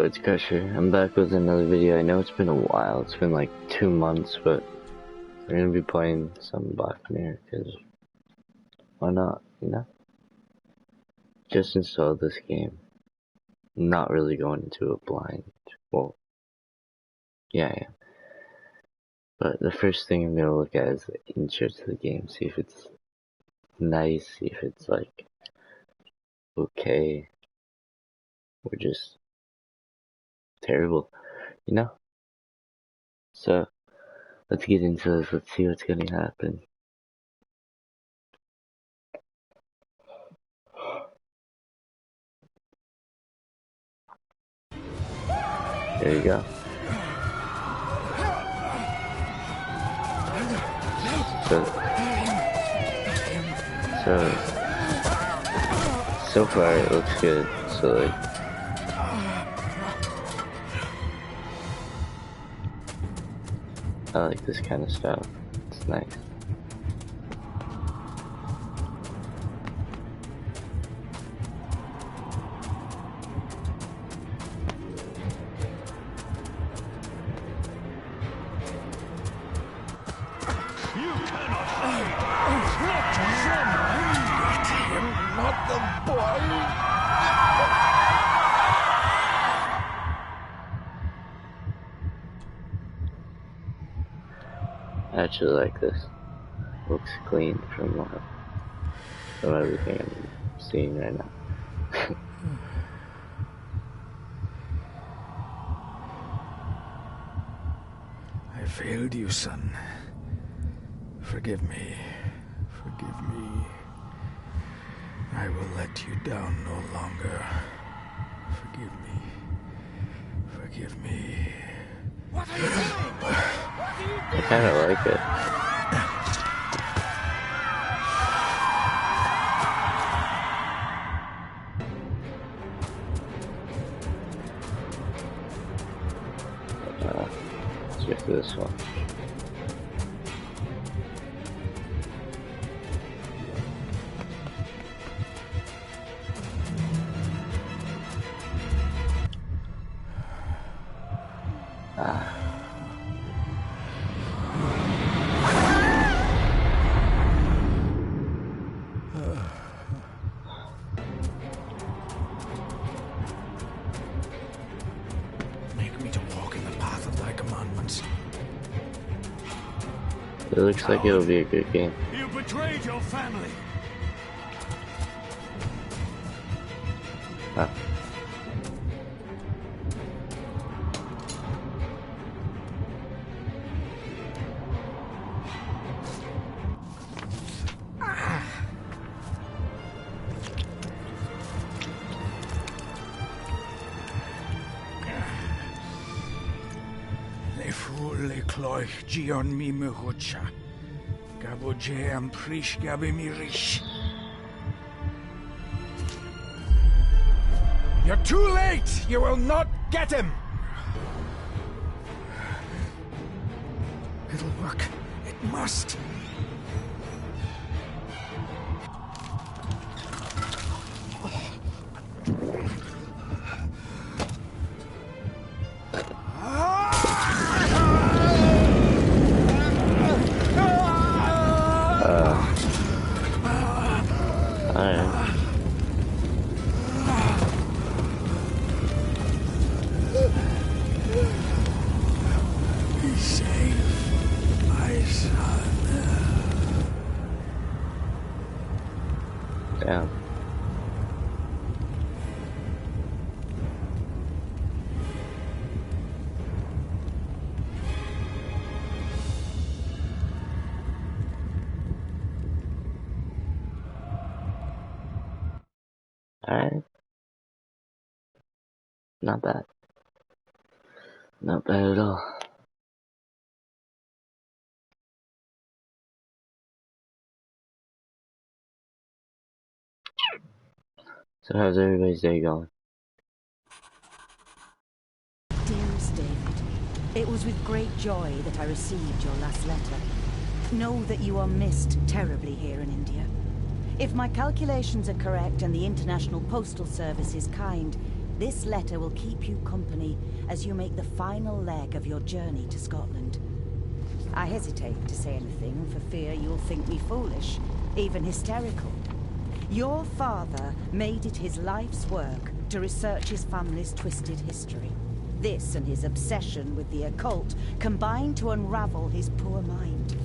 It's Crusher. I'm back with another video. I know it's been a while. It's been like 2 months, but we're gonna be playing some Black Mirror, because why not, you know? Just installed this game. I'm not really going into it blind. Well, yeah, I am. But the first thing I'm gonna look at is the intro to the game. See if it's nice, see if it's like okay, or just terrible, you know? So, let's get into this. Let's see what's gonna happen. There you go. So far it looks good. So like, I like this kind of stuff. It's nice. I actually like this. Looks clean from everything I'm seeing right now. I failed you, son. Forgive me. Forgive me. I will let you down no longer. Forgive me. Forgive me. What are you doing? I kinda like it. Let's get to this one. It looks like it'll be a good game. You betrayed your family. Huh. Le cloich gion mi mehucha. Gabo je am prish gabi mi rish. You're too late! You will not get him! It'll work. It must. Damn. Alright. Not bad. Not bad at all. So how's everybody's day going? Dearest David, it was with great joy that I received your last letter. Know that you are missed terribly here in India. If my calculations are correct and the International Postal Service is kind, This letter will keep you company as you make the final leg of your journey to Scotland. I hesitate to say anything for fear you'll think me foolish, even hysterical. Your father made it his life's work to research his family's twisted history. This and his obsession with the occult combined to unravel his poor mind.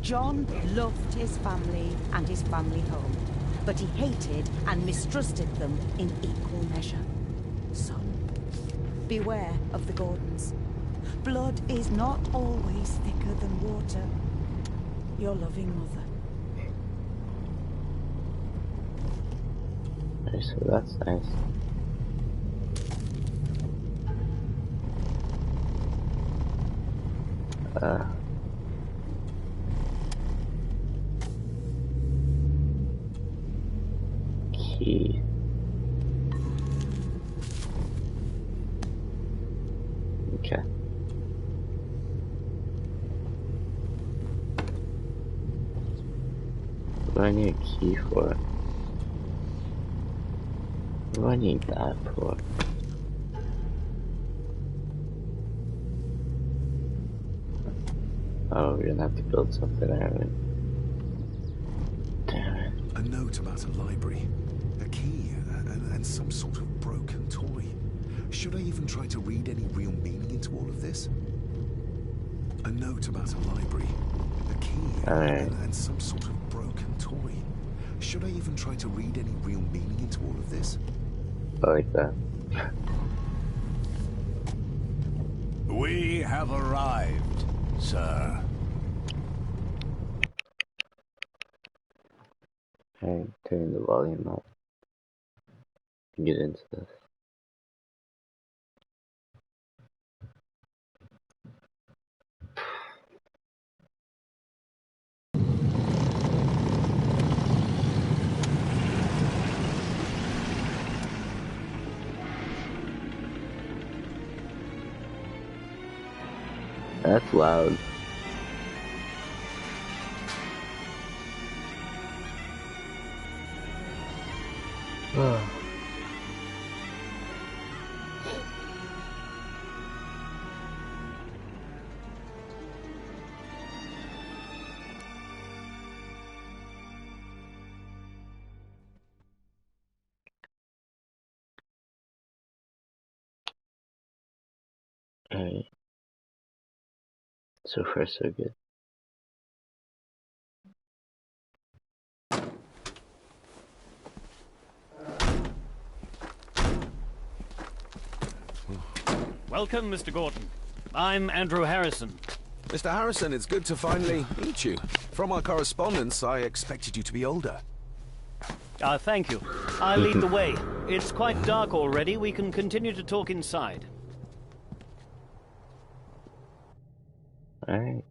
John loved his family and his family home, but he hated and mistrusted them in equal measure. Son, beware of the Gordons. Blood is not always thicker than water. Your loving mother. Okay, so that's nice. Key. Okay. What do I need a key for? What do I need that for? Oh, we're gonna have to build something, aren't we? Damn it. A note about a library, a key, and some sort of broken toy. Should I even try to read any real meaning into all of this? A note about a library, a key, and some sort of broken toy. Should I even try to read any real meaning into all of this? I like that. We have arrived, sir. Okay, turn the volume up. Get into this. That's loud. Alright. So far, so good. Welcome, Mr. Gordon. I'm Andrew Harrison. Mr. Harrison, it's good to finally meet you. From our correspondence, I expected you to be older. Thank you. I'll lead the way. It's quite dark already. We can continue to talk inside. Alright.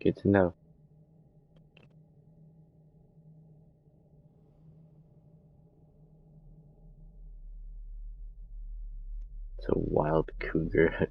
Good to know. It's a wild cougar.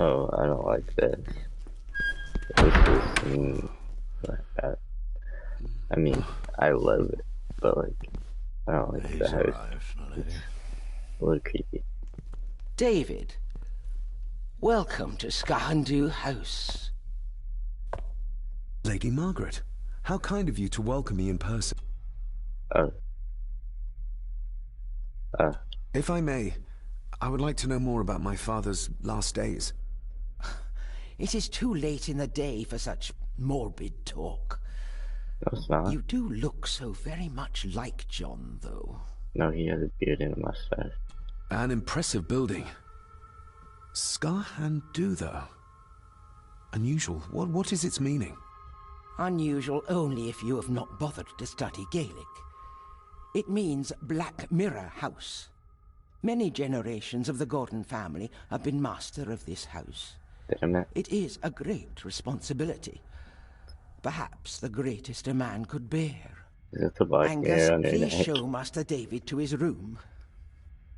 Oh, I don't like this. This is like that. I mean, I love it, but like, I don't like the house. It's a little creepy. David, welcome to Skahandu House. Lady Margaret, how kind of you to welcome me in person. If I may, I would like to know more about my father's last days. It is too late in the day for such morbid talk. No, it's not. You do look so very much like John, though. No, he has a beard and a mustache. An impressive building. Skahandu, though. Unusual. What is its meaning? Unusual only if you have not bothered to study Gaelic. It means Black Mirror House. Many generations of the Gordon family have been master of this house. Damn it. It is a great responsibility, perhaps the greatest a man could bear. Is it the bike Angus, here on your please neck? show Master David to his room.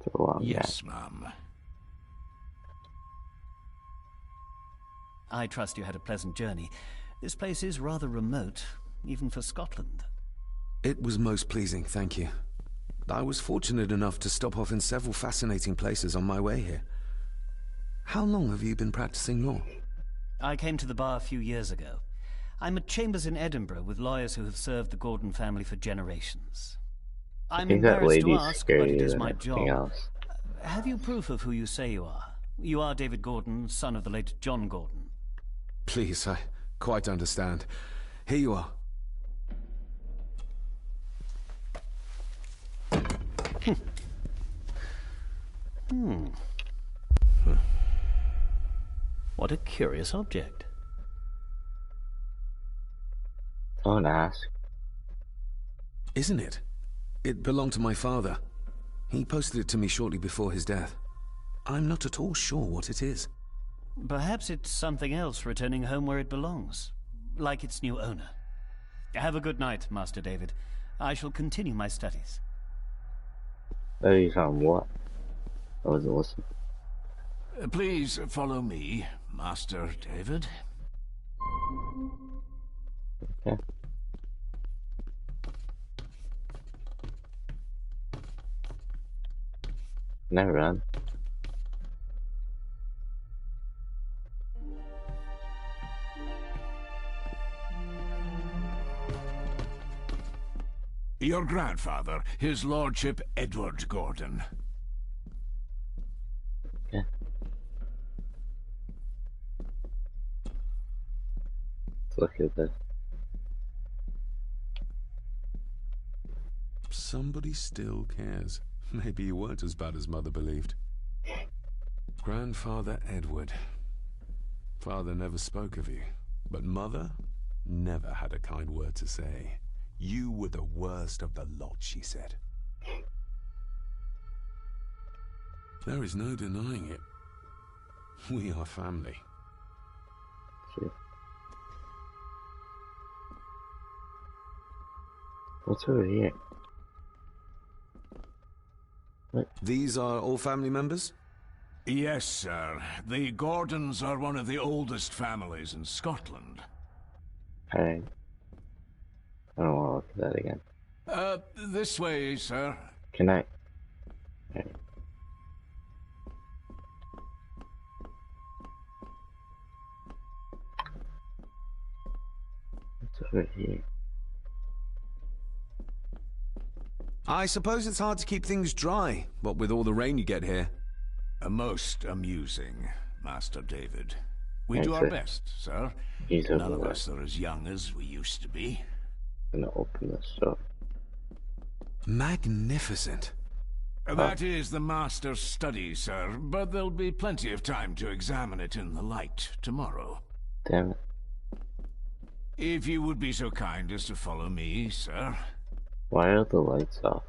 It's a long Yes, ma'am. I trust you had a pleasant journey. This place is rather remote, even for Scotland. It was most pleasing, thank you. I was fortunate enough to stop off in several fascinating places on my way here. How long have you been practicing law? I came to the bar a few years ago. I'm at Chambers in Edinburgh with lawyers who have served the Gordon family for generations. I'm I think that embarrassed to lady's ask, but it scarier is than my everything job. else. Have you proof of who you say you are? You are David Gordon, son of the late John Gordon. Please, I quite understand. Here you are. What a curious object. Don't ask. Isn't it? It belonged to my father. He posted it to me shortly before his death. I'm not at all sure what it is. Perhaps it's something else returning home where it belongs, like its new owner. Have a good night, Master David. I shall continue my studies. Studies on what? I wasn't listening. Please follow me, Master David. Okay. Never run. Your grandfather, his lordship Edward Gordon. Okay. Let's look at this. Somebody still cares. Maybe you weren't as bad as Mother believed. Grandfather Edward. Father never spoke of you, but Mother never had a kind word to say. You were the worst of the lot, she said. There is no denying it. We are family. See. What's over here? These are all family members? Yes, sir. The Gordons are one of the oldest families in Scotland. Alright. I don't want to look at that again. This way, sir. Can I? Alright. What's over here? I suppose it's hard to keep things dry, what with all the rain you get here. Most amusing, Master David. We Thanks, do our sir. best, sir. He's None over of there. us are as young as we used to be. I'm gonna open this door. Magnificent. That is the Master's study, sir, but there'll be plenty of time to examine it in the light tomorrow. Damn it. If you would be so kind as to follow me, sir. Why are the lights off?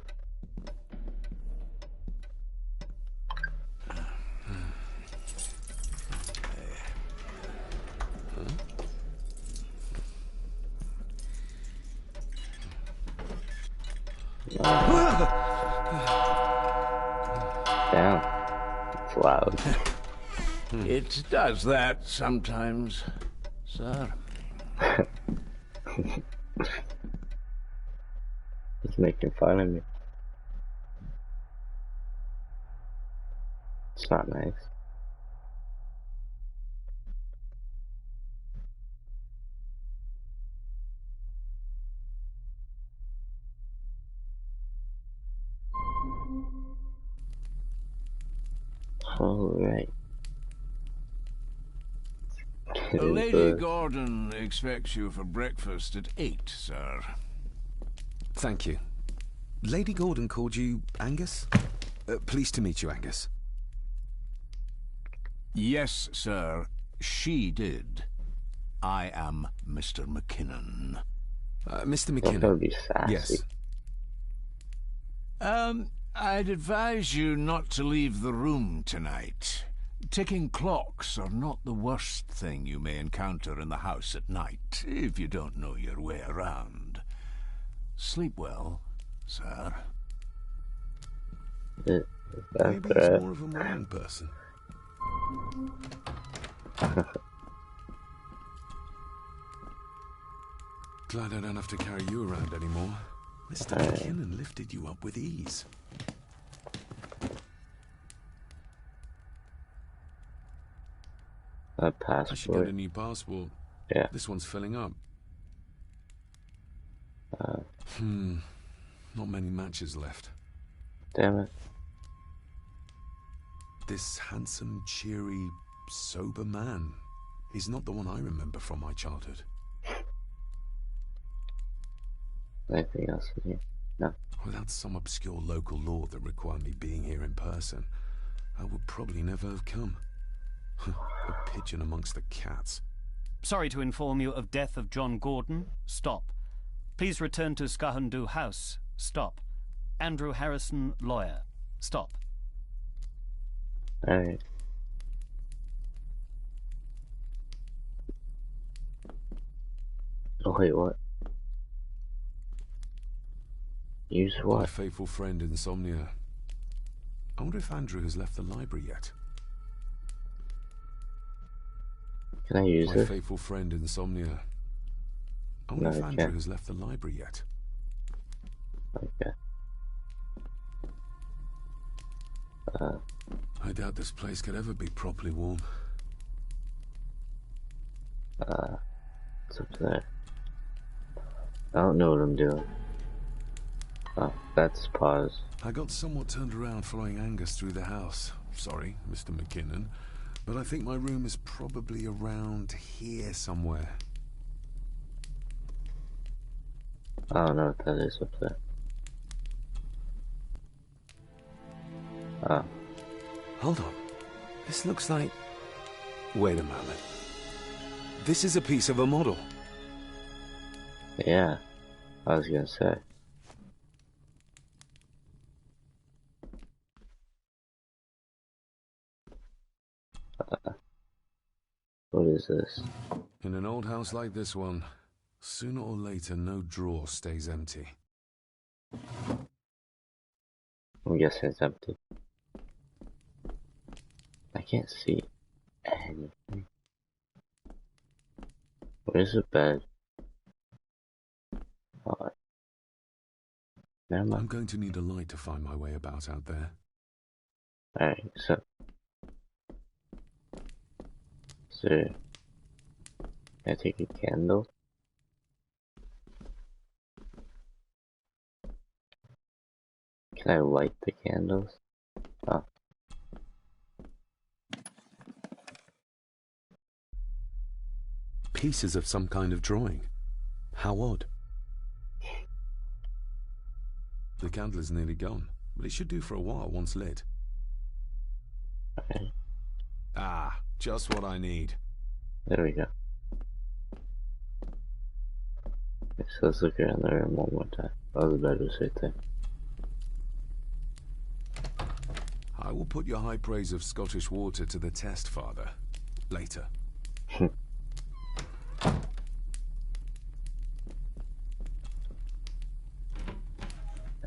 Damn. It's loud. It does that sometimes, sir. He's making fun of me. It's not nice. Alright. Lady Gordon expects you for breakfast at 8, sir. Thank you. Lady Gordon called you Angus? Pleased to meet you, Angus. Yes, sir. She did. I am Mr. McKinnon. Mr. Don't gotta McKinnon. be sassy. Yes. I'd advise you not to leave the room tonight. ticking clocks are not the worst thing you may encounter in the house at night, if you don't know your way around. Sleep well, sir. Maybe he's more of a morning person. Glad I don't have to carry you around anymore. Mr. McKinnon lifted you up with ease. A I should get passport. a new passport. Yeah. This one's filling up. Not many matches left. Damn it. This handsome, cheery, sober man. He's not the one I remember from my childhood. Anything else in here? No. Without some obscure local law that required me being here in person, I would probably never have come. A pigeon amongst the cats. Sorry to inform you of death of John Gordon. Stop. Please return to Skahandu House. Stop. Andrew Harrison, lawyer. Stop. Alright. Oh wait, what? Use My what? faithful friend Insomnia. I wonder if Andrew has left the library yet. Can I use My it? faithful friend Insomnia. I wonder No, if I Andrew can't. has left the library yet. Okay. I doubt this place could ever be properly warm. What's up there? I don't know what I'm doing. Oh, that's pause. I got somewhat turned around following Angus through the house. Sorry, Mr. McKinnon, but I think my room is probably around here somewhere. I don't know what that is up there. Oh, Hold on. This looks like... Wait a moment. This is a piece of a model. yeah. I was gonna say. What is this? In an old house like this one, sooner or later no drawer stays empty. I'm guessing it's empty. I can't see anything. Where's the bed? Oh, never I'm mind. going to need a light to find my way about out there. Alright, so can I take a candle? Can I light the candles? Oh, Pieces of some kind of drawing. How odd. The candle is nearly gone, but it should do for a while once lit. okay. Ah, just what I need. There we go. Okay, so let's look around the room one more time. Oh, the bed was right there. I will put your high praise of Scottish water to the test, Father. Later.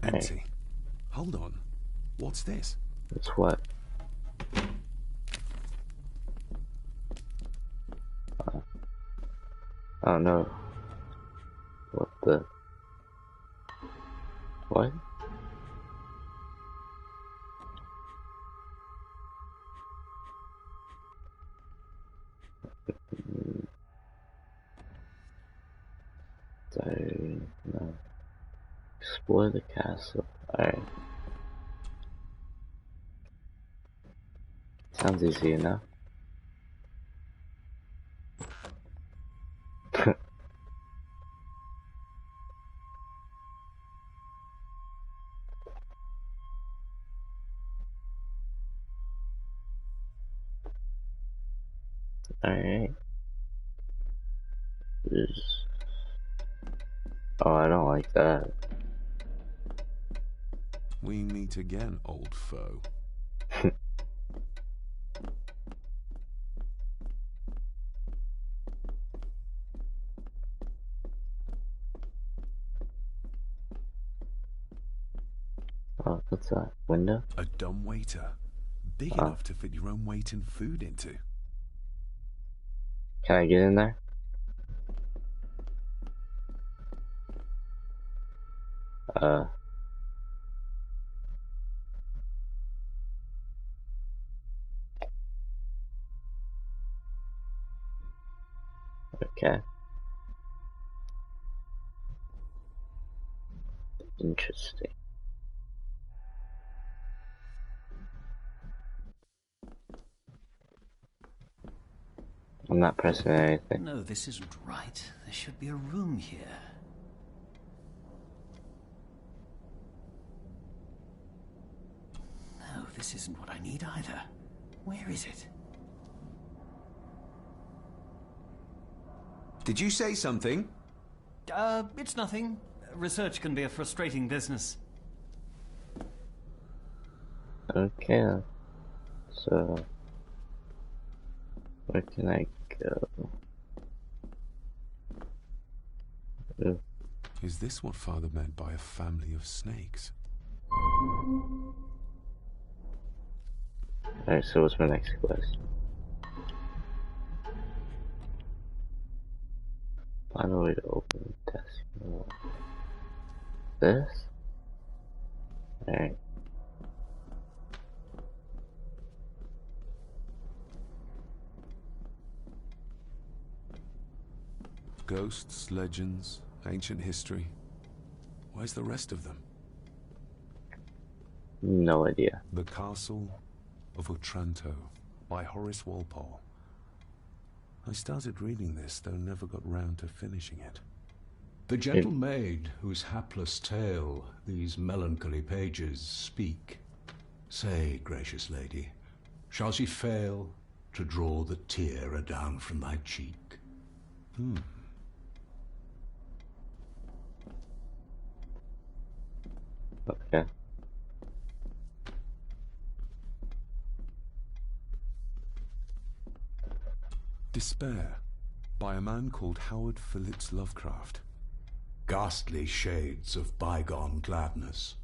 Empty. Hold on. What's this? It's what? I don't know. What the? What? Diary, no. Explore the castle. Alright. Sounds easy enough. Alright. Oh, I don't like that. We meet again, old foe. Oh, what's that? Window? A dumb waiter. Big enough to fit your own weight in food into. Can I get in there? Okay. Interesting. I'm not pressing anything. No, this isn't right. There should be a room here. No, this isn't what I need either. Where is it? Did you say something? It's nothing. Research can be a frustrating business. Okay. So, where can I go? Ooh. Is this what Father meant by a family of snakes? Alright, so what's my next quest? Find a way to open the desk. This? Alright. Ghosts, legends, ancient history. Where's the rest of them? No idea. The Castle of Otranto by Horace Walpole. I started reading this, though never got round to finishing it. The gentle maid whose hapless tale these melancholy pages speak. Say, gracious lady, shall she fail to draw the tear adown from thy cheek? Okay. Despair by a man called Howard Phillips Lovecraft. Ghastly shades of bygone gladness,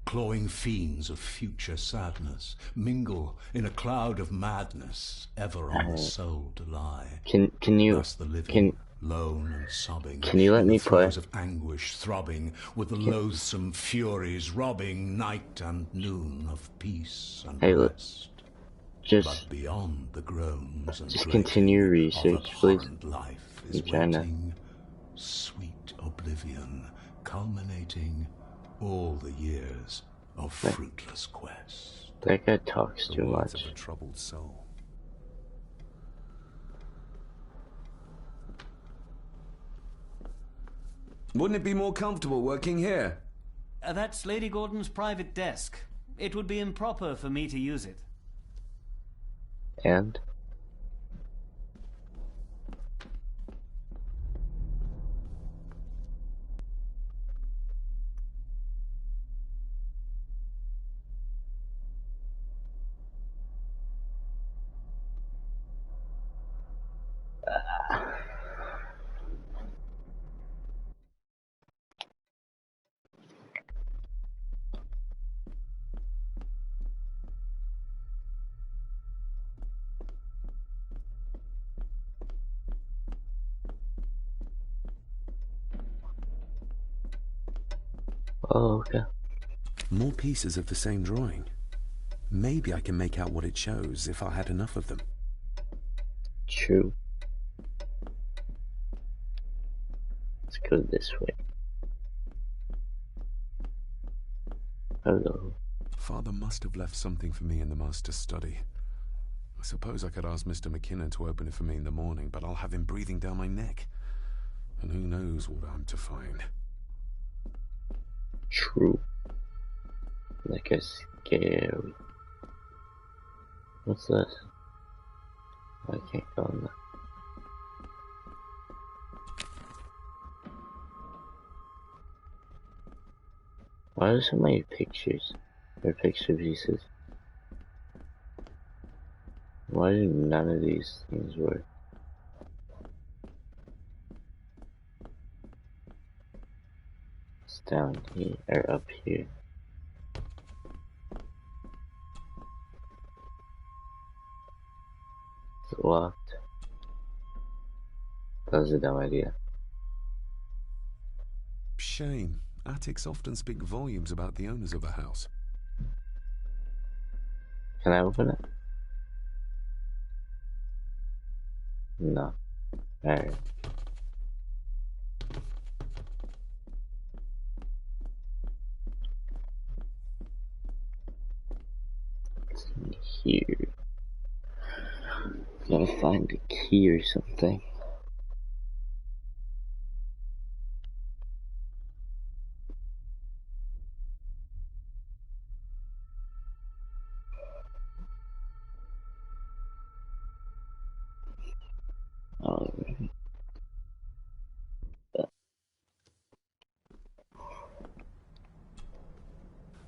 clawing fiends of future sadness, mingle in a cloud of madness, ever on the soul to lie. Can you Thus the living, lone and sobbing, can you let in me the throes play? of anguish throbbing, with the loathsome furies robbing night and noon of peace and Hey, look, rest. just But beyond the groans and continue grating research, of please. abhorrent life is I'm trying to- waiting sweet oblivion, culminating all the years of fruitless quest. That guy talks The too words much. of a troubled soul. Wouldn't it be more comfortable working here? That's Lady Gordon's private desk. It would be improper for me to use it. And oh, okay. More pieces of the same drawing. Maybe I can make out what it shows if I had enough of them. True. Let's go this way. Hello. Father must have left something for me in the master's study. I suppose I could ask Mr. McKinnon to open it for me in the morning, but I'll have him breathing down my neck. And who knows what I'm to find. True. Like a scary. What's this? I can't go in there. Why are there so many pictures? Or picture pieces? Why do none of these things work? It's down here, or up here. it locked? That was a dumb idea. Shame. Attics often speak volumes about the owners of a house. Can I open it? No. Alright. What's in here? Gotta find a key or something. Alright.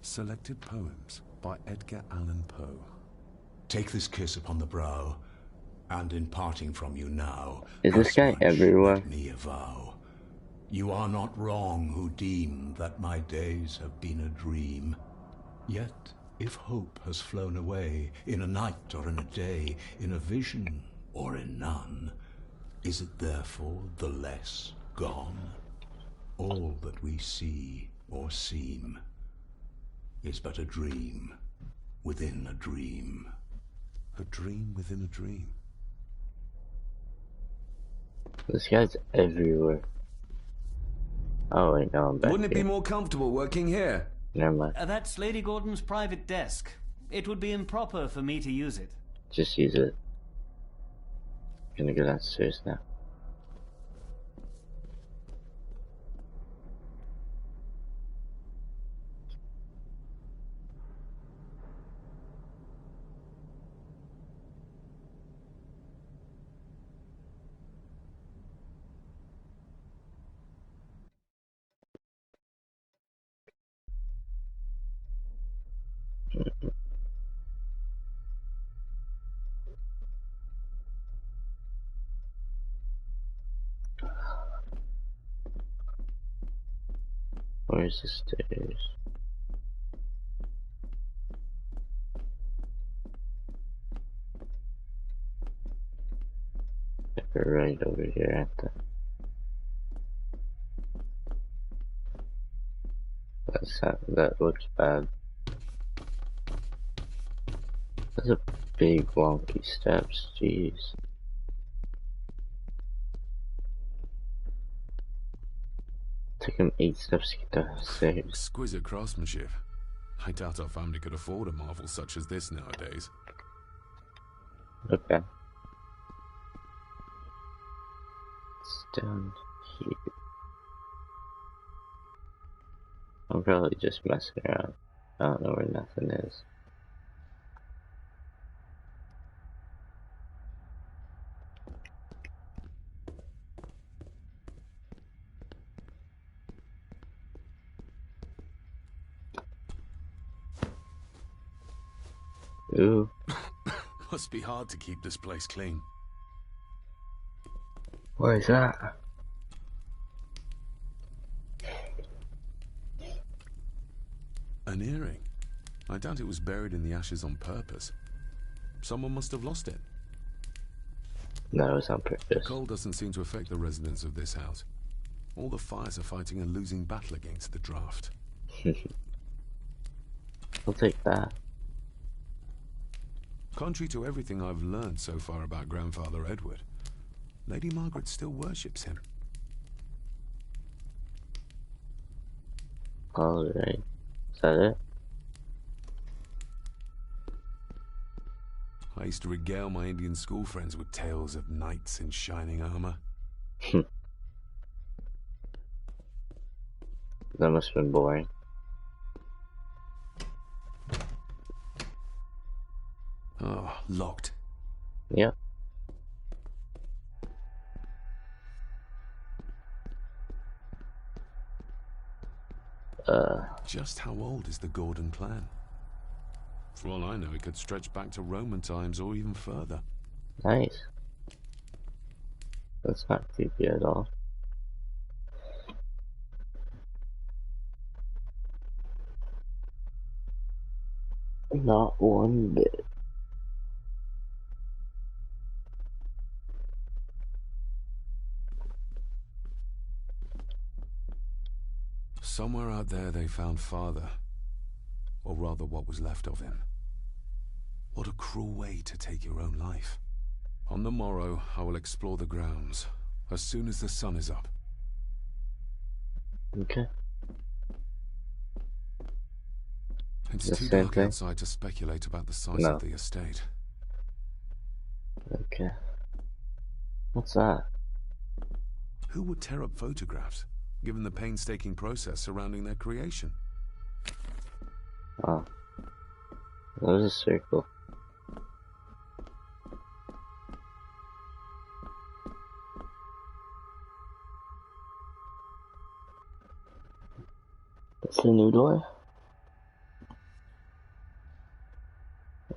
Selected Poems by Edgar Allan Poe. Take this kiss upon the brow, and in parting from you now, Is this guy much everywhere? let me avow. You are not wrong who deem that my days have been a dream. Yet, if hope has flown away, in a night or in a day, in a vision or in none, is it therefore the less gone? All that we see or seem is but a dream within a dream. A dream within a dream. This guy's everywhere. Oh wait, no, I'm back Wouldn't it be here. more comfortable working here? Never mind. That's Lady Gordon's private desk. It would be improper for me to use it. Just use it. Gonna go downstairs now. Where's the stairs? They're right over here at the... That looks bad. That's a big wonky steps, jeez. Took him 8 steps to get downstairs. Exquisite craftsmanship. I doubt our family could afford a marvel such as this nowadays. Okay. It's down here. I'm probably just messing around. I don't know where nothing is. Ooh. Must be hard to keep this place clean. Where is that? An earring. I doubt it was buried in the ashes on purpose. Someone must have lost it. No, it was on purpose. Cold doesn't seem to affect the residents of this house. All the fires are fighting a losing battle against the draft. I'll take that. Contrary to everything I've learned so far about Grandfather Edward, Lady Margaret still worships him. Alright. Is that it? I used to regale my Indian school friends with tales of knights in shining armor. That must have been boring. Oh, locked. Yep. Just how old is the Gordon clan? For all I know, it could stretch back to Roman times or even further. Nice. That's not creepy at all. Not one bit. Somewhere out there they found Father. Or rather, what was left of him. What a cruel way to take your own life. On the morrow, I will explore the grounds, as soon as the sun is up. Okay. It's The too same dark thing? outside to speculate about the size No. of the estate. Okay. What's that? Who would tear up photographs, given the painstaking process surrounding their creation? Oh. There's a circle. That's a new door?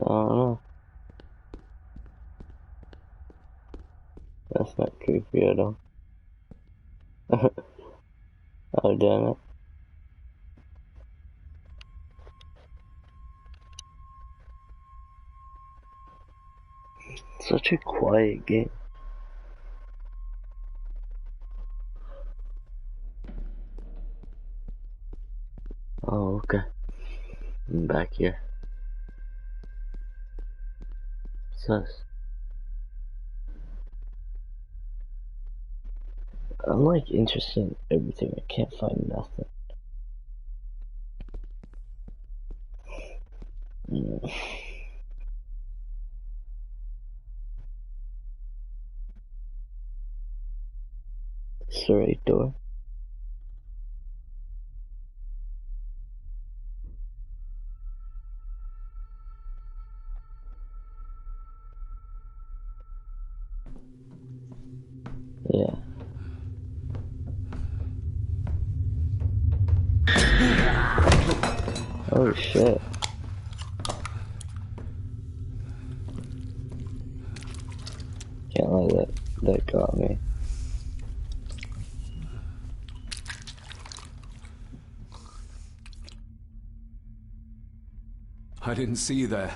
I don't know. That's not creepy at all. Oh, damn it. Such a quiet game. Oh, okay. I'm back here. What's this? I'm like interested in everything. I can't find nothing. It's the right door. Yeah. Oh shit. Can't let that got me. I didn't see you there.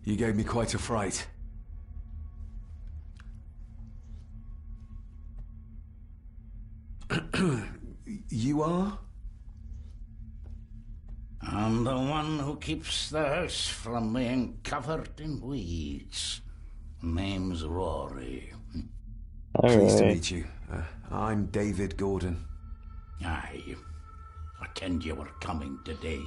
You gave me quite a fright. You are? I'm the one who keeps the house from being covered in weeds. Name's Rory. Pleased to Alright. meet you. I'm David Gordon. Aye. I kenned you were coming today.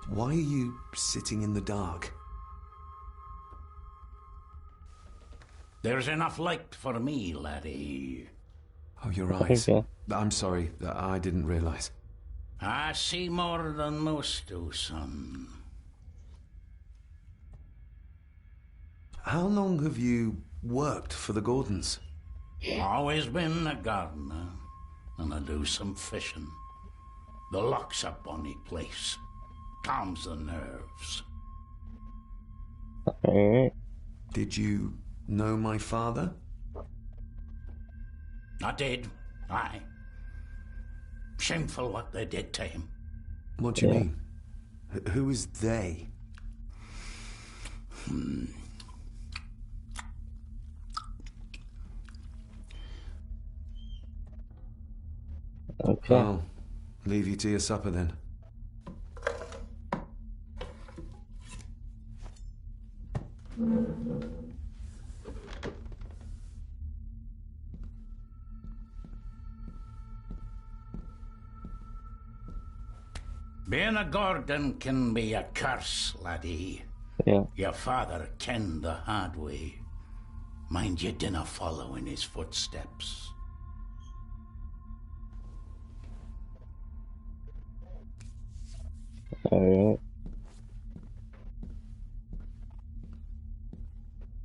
Why are you sitting in the dark? There's enough light for me, laddie. Oh, your eyes. Okay. I'm sorry, I didn't realize. I see more than most do, son. How long have you worked for the Gordons? Always been a gardener, and I do some fishing. The loch's a bonny place. Calms the nerves. Alright. Did you know my father? I did, aye. Shameful what they did to him. What do you Yeah. mean? Who is they? Okay. I'll leave you to your supper then. Being a Gordon can be a curse, laddie. Yeah. Your father kenned the hard way. Mind you dinna follow in his footsteps. Alright.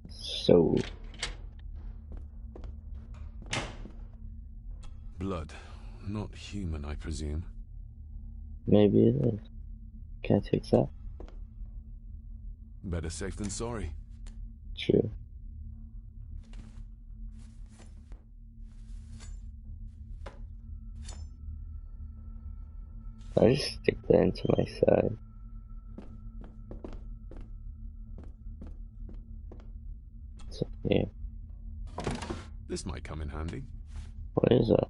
So, Blood. Not human, I presume. maybe it is. Can I take that? Better safe than sorry. True. I just stick that into my side. So, yeah. This might come in handy. What is that?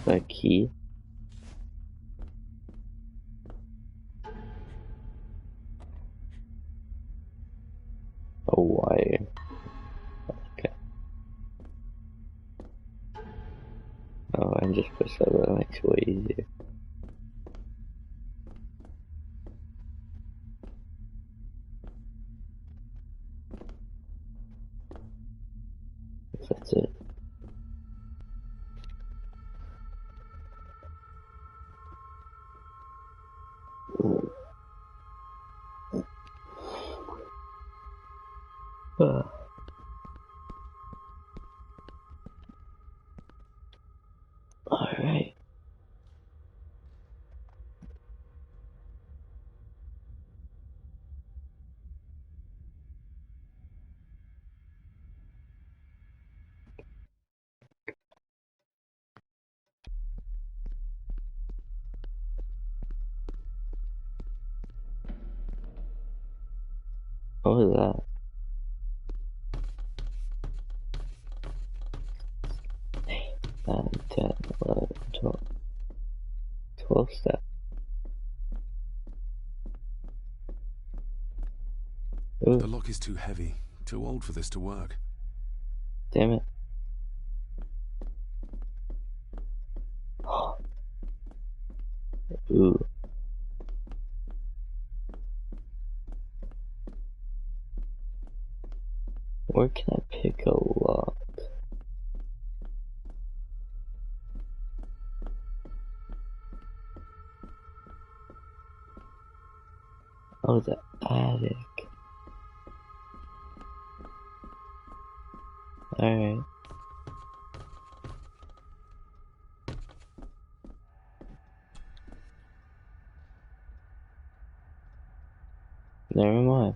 That key? A wire. Okay. Oh, I just push that, that makes it way easier. That's it. Alright. What was that? 9, 10, 11, 12. 12 steps. Ooh. The lock is too heavy, too old for this to work. Damn it. Ooh. Where can I pick a lock? Oh, the attic. Alright. Never mind.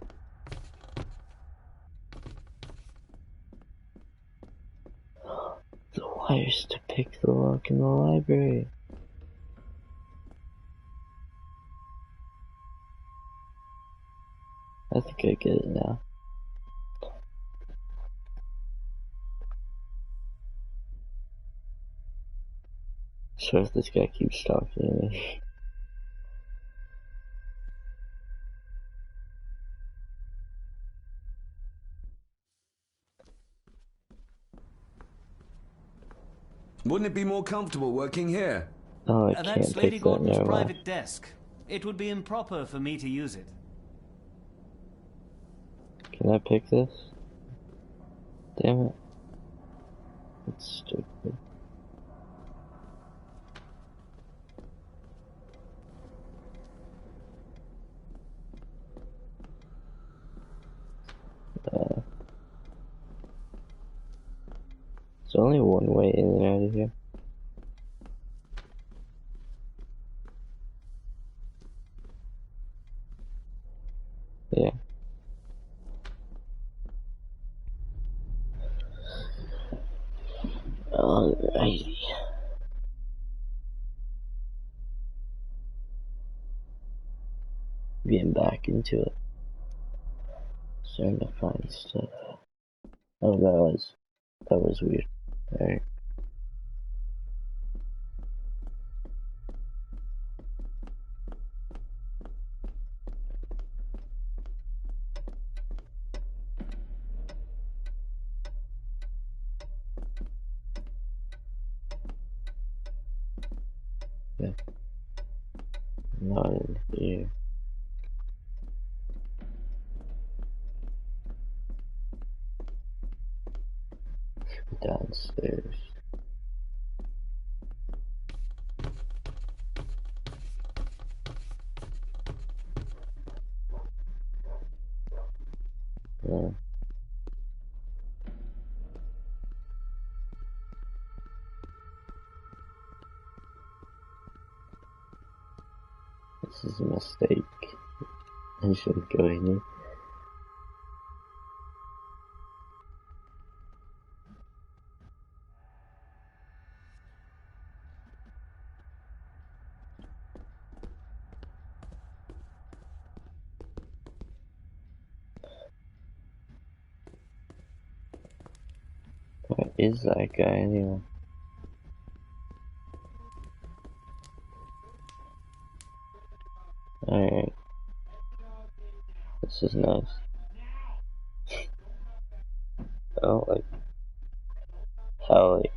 The wires to pick the lock in the library. I think I get it now. So if this guy keeps talking to me. Wouldn't it be more comfortable working here? Oh, I can't That's pick Lady that, Gordon's never mind. private desk. It would be improper for me to use it. Can I pick this? Damn it. That's stupid. There's only one way in and out of here. Yeah. Alrighty. Getting back into it. Starting to find stuff. Oh, that was weird. Alright. Yeah. Not in here. Downstairs. Yeah. This is a mistake. I shouldn't go in here. What is that guy anyway? Alright. This is nice. Oh, like, how, like,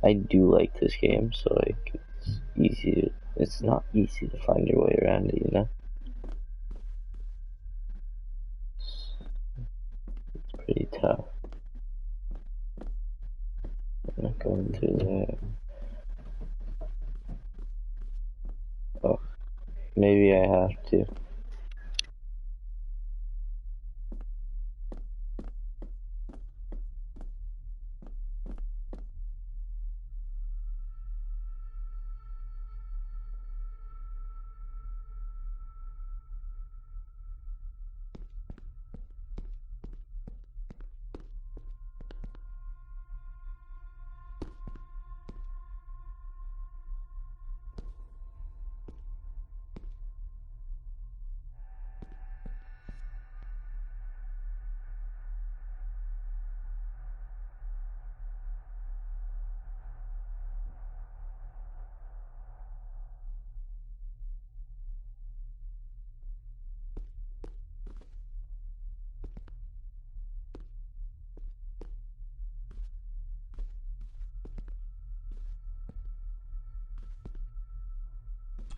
I do like this game, so, like, it's easy to, it's not easy to find your way around it, you know? It's pretty tough. I'm not going through there. Oh, maybe I have to.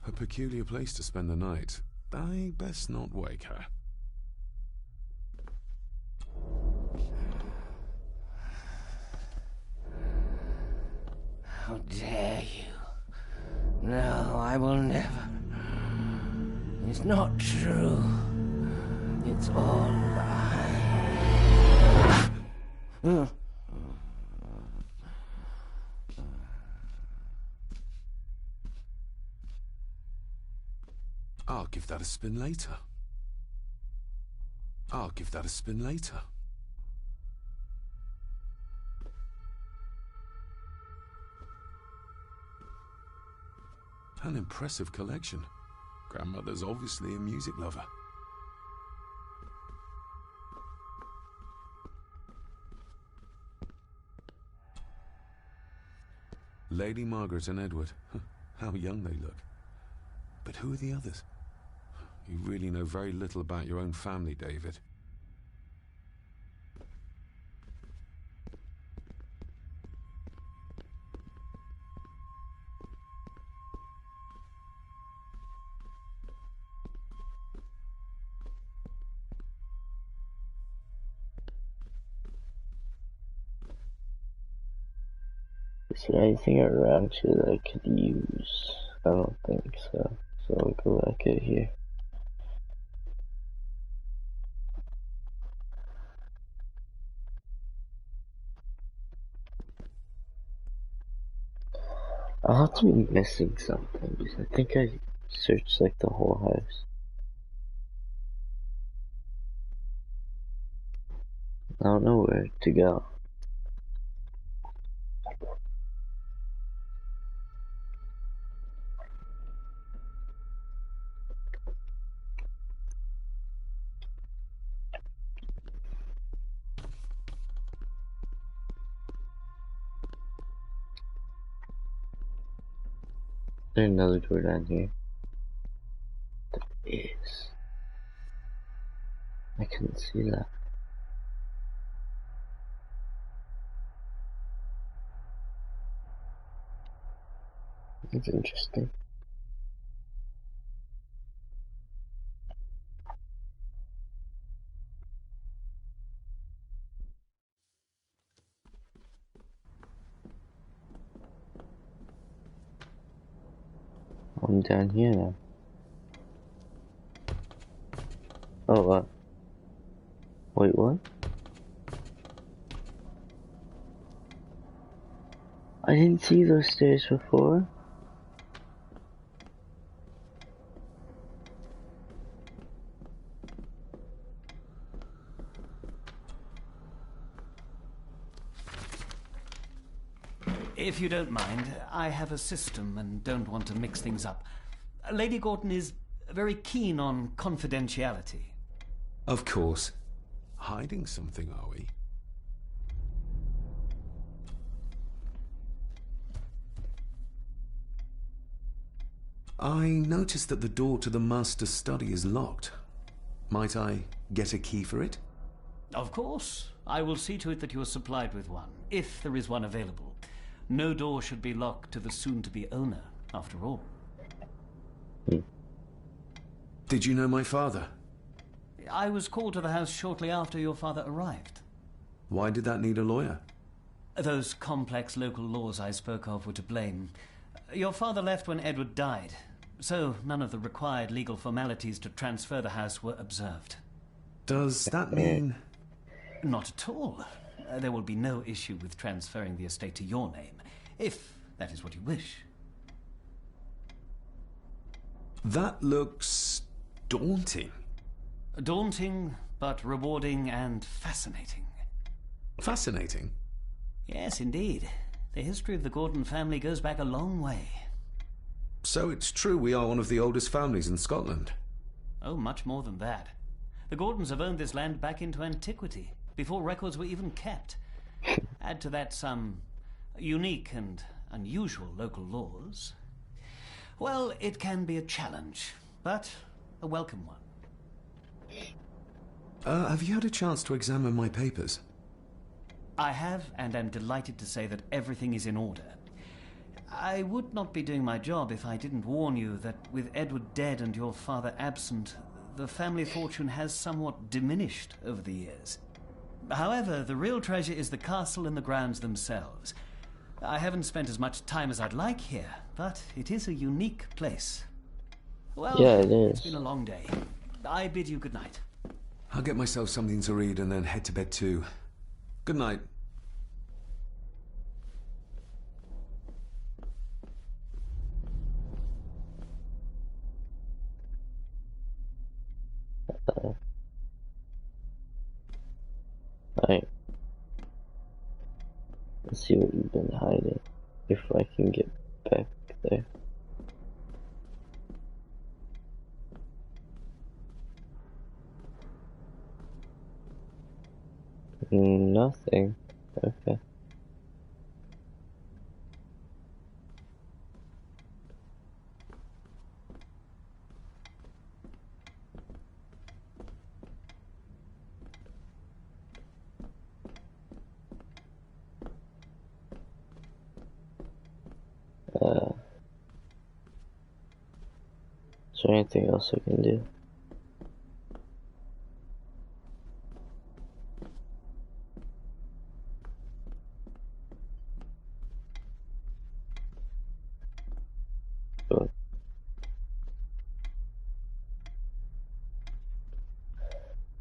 A peculiar place to spend the night. I best not wake her. How dare you? No, I will never. It's not true. It's all lies. I'll give that a spin later. I'll give that a spin later. An impressive collection. Grandmother's obviously a music lover. Lady Margaret and Edward. How young they look. But who are the others? You really know very little about your own family, David. Is there anything around here that I could use? I don't think so. So I'll go back out here. I'll have to be missing something because I think I searched like the whole house. I don't know where to go. There's another door down here. There is. I couldn't see that. That's interesting. I'm down here now. Oh, what? Wait, what? I didn't see those stairs before. If you don't mind, I have a system and don't want to mix things up. Lady Gordon is very keen on confidentiality. Of course. Hiding something, are we? I noticed that the door to the master's study is locked. Might I get a key for it? Of course. I will see to it that you are supplied with one, if there is one available. No door should be locked to the soon-to-be owner, after all. Did you know my father? I was called to the house shortly after your father arrived. Why did that need a lawyer? Those complex local laws I spoke of were to blame. Your father left when Edward died, so none of the required legal formalities to transfer the house were observed. Does that mean... Not at all. There will be no issue with transferring the estate to your name, if that is what you wish. That looks daunting. Daunting, but rewarding and fascinating. Fascinating? Yes, indeed. The history of the Gordon family goes back a long way. So it's true we are one of the oldest families in Scotland? Oh, much more than that. The Gordons have owned this land back into antiquity, before records were even kept. Add to that some unique and unusual local laws. Well, it can be a challenge, but a welcome one. Have you had a chance to examine my papers? I have, and am delighted to say that everything is in order. I would not be doing my job if I didn't warn you that with Edward dead and your father absent, the family fortune has somewhat diminished over the years. However, the real treasure is the castle and the grounds themselves. I haven't spent as much time as I'd like here, but it is a unique place. Well, yeah, it is. It's been a long day. I bid you good night. I'll get myself something to read and then head to bed too. Good night. Alright. Let's see what you've been hiding. If I can get back there. Nothing. Okay. Is there anything else I can do?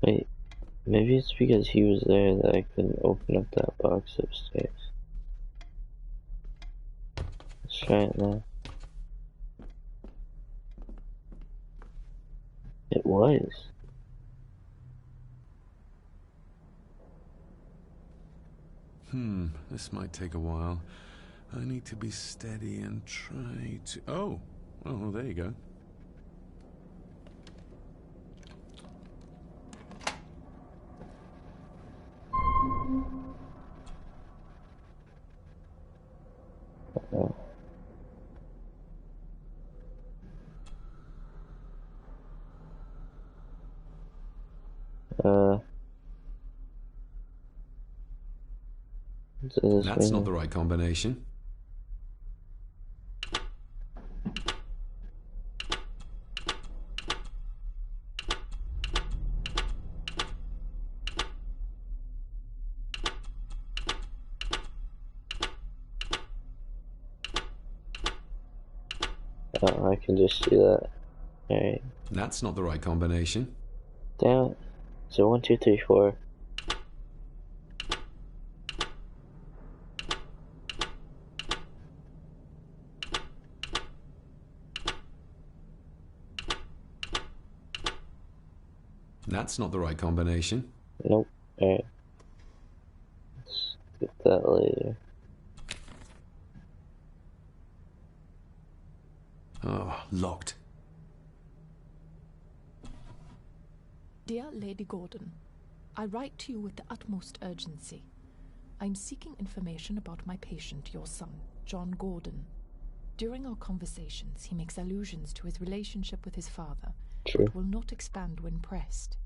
Wait, maybe it's because he was there that I couldn't open up that box upstairs. Let's try it now. It was. This might take a while. I need to be steady and try to... Oh, well, there you go. That's not the right combination. Oh, I can just see that. Alright. That's not the right combination. Damn it. So 1, 2, 3, 4. That's not the right combination. Nope. Alright. Let's get that later. Oh, locked. Dear Lady Gordon, I write to you with the utmost urgency. I'm seeking information about my patient, your son, John Gordon. During our conversations, he makes allusions to his relationship with his father, True. but will not expand when pressed.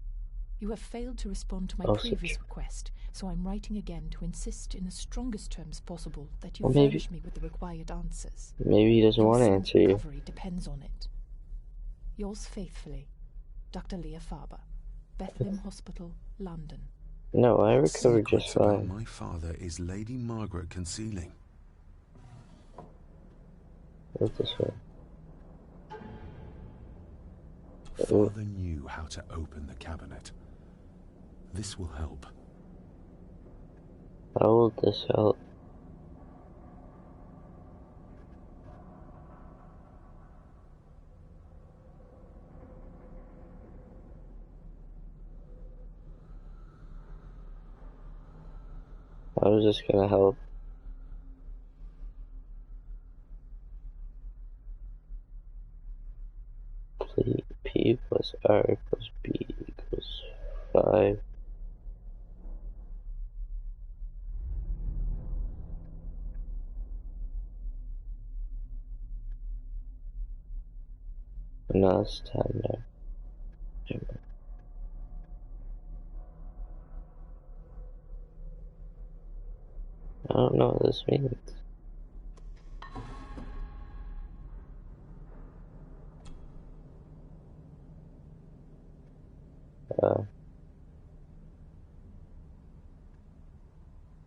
You have failed to respond to my Also previous true. request, so I'm writing again to insist in the strongest terms possible that you Well, maybe- furnish me with the required answers. Maybe he doesn't Your want to son's answer you. recovery depends on it. Yours faithfully, Dr. Leah Faber, Bethlehem Hospital, London. No, I recovered Secrets just about fine. my father is Lady Margaret concealing. Look this way. Father knew how to open the cabinet. This will help. How will this help? How is this gonna help? P plus R plus B equals 5. No, it's time now. I don't know what this means.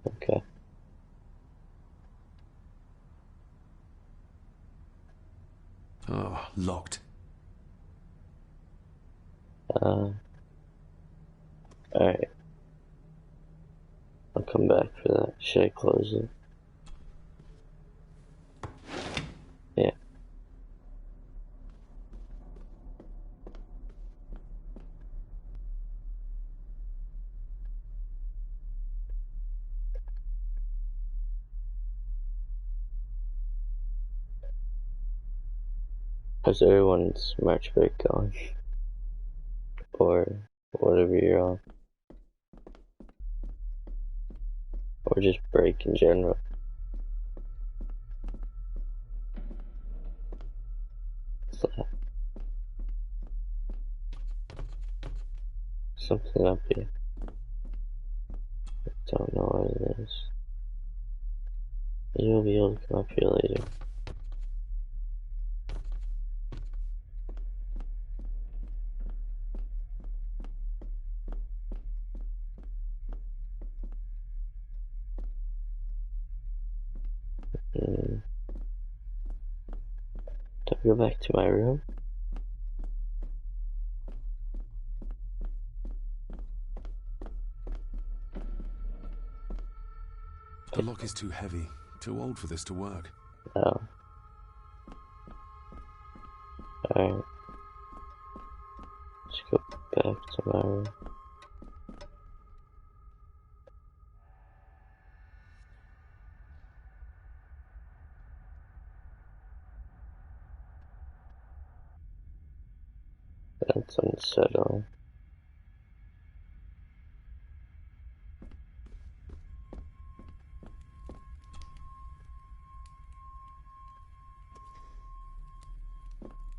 Okay. Oh, locked. Alright. I'll come back for that. Should I close it? Yeah. How's everyone's March break going? Or whatever you're on. Or just break in general. What's that? Something up here. I don't know what it is. You'll be able to come up here later. Do I go back to my room? The lock is too heavy, too old for this to work. No. Alright. Let's go back to my room. That's unsettling.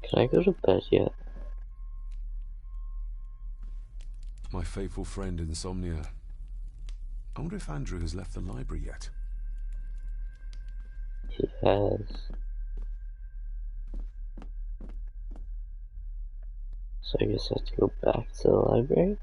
Can I go to bed yet? My faithful friend Insomnia. I wonder if Andrew has left the library yet. He has. So I guess I have to go back to the library?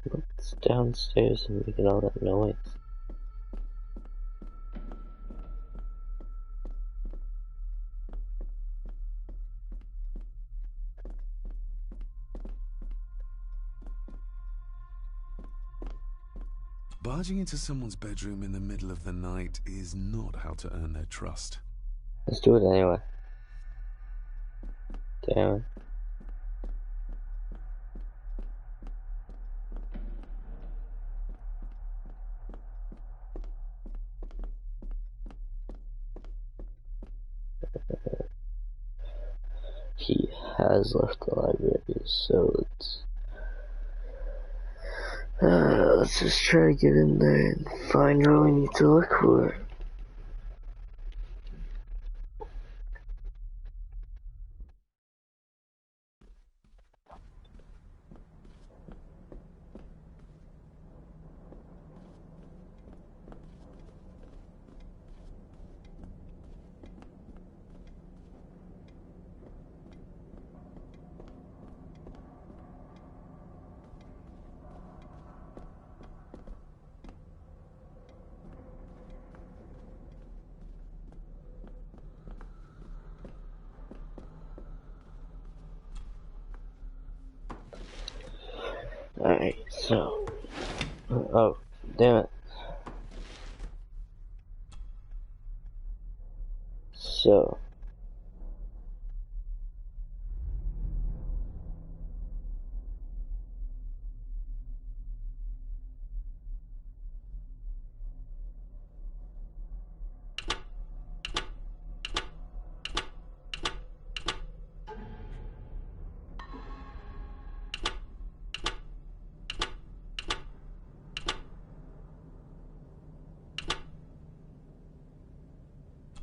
What's downstairs and making all that noise? Barging into someone's bedroom in the middle of the night is not how to earn their trust. Let's do it anyway. Damn. he has left the library, so let's just try to get in there and find what we need to look for. Alright, so... Oh, damn it. So...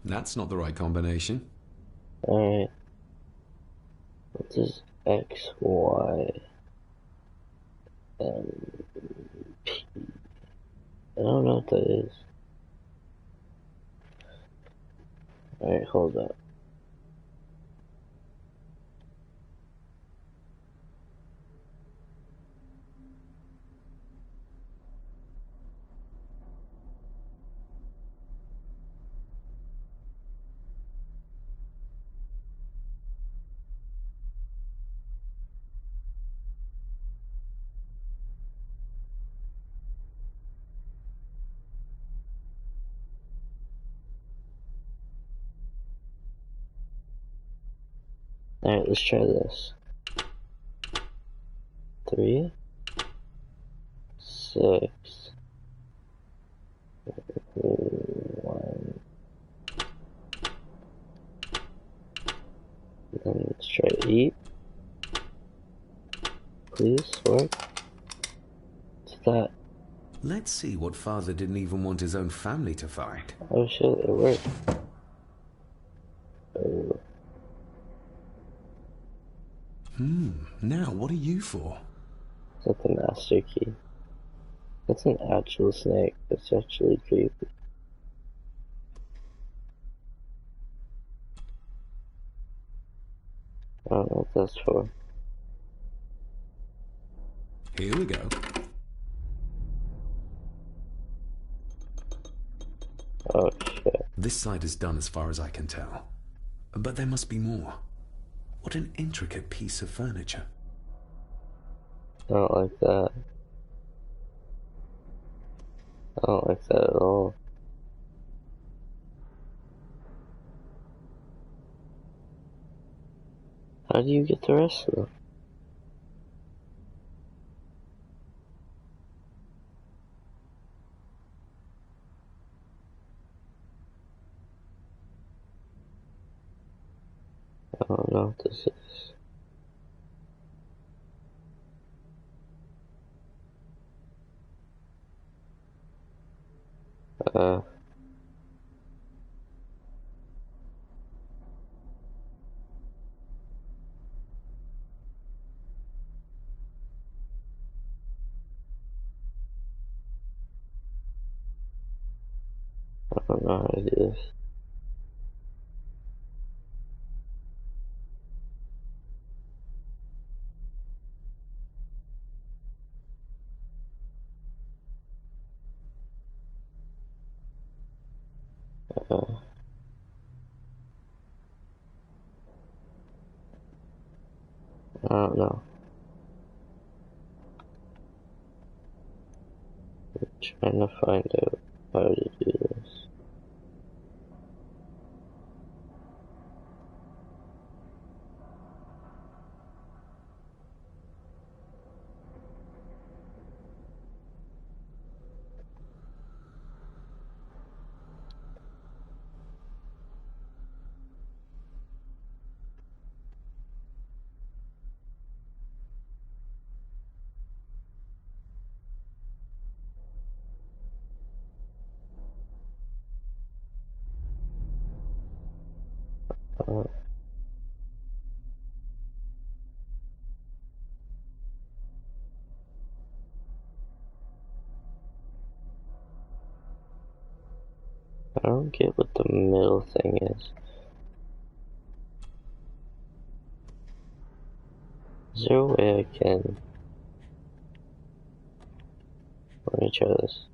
That's not the right combination. Alright. What is X, Y, and P? I don't know what that is. Alright, hold up. Alright, let's try this. 3, 6, 1. Then let's try 8. Please work. What's that? Let's see what father didn't even want his own family to find. Oh shit, it worked. Oh. Now what are you for? Is that the master key? That's an actual snake. That's actually creepy. I don't know what that's for. Here we go. Oh shit. This side is done as far as I can tell. But there must be more. What an intricate piece of furniture. I don't like that. I don't like that at all. How do you get the rest of them? I don't know what this is. I don't know how to do this. I don't know. I'm trying to find out how to do this. Uh, I don't get what the middle thing is. Is there a way I can... Let me try this.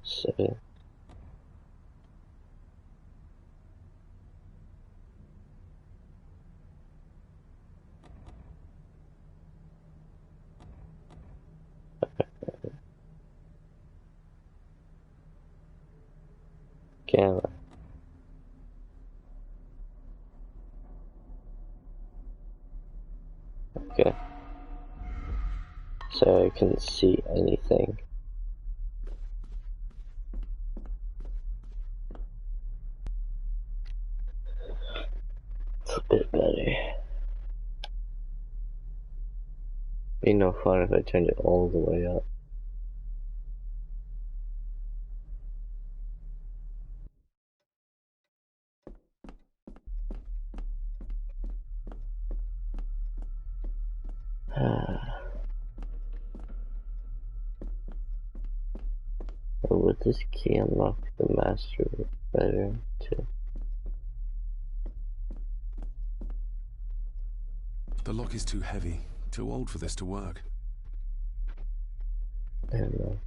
Seven. Camera. Okay. So I can see anything. It's a bit better. Be no fun if I turned it all the way up. Or would this key unlock the master bedroom too? The lock is too heavy, too old for this to work. I don't know.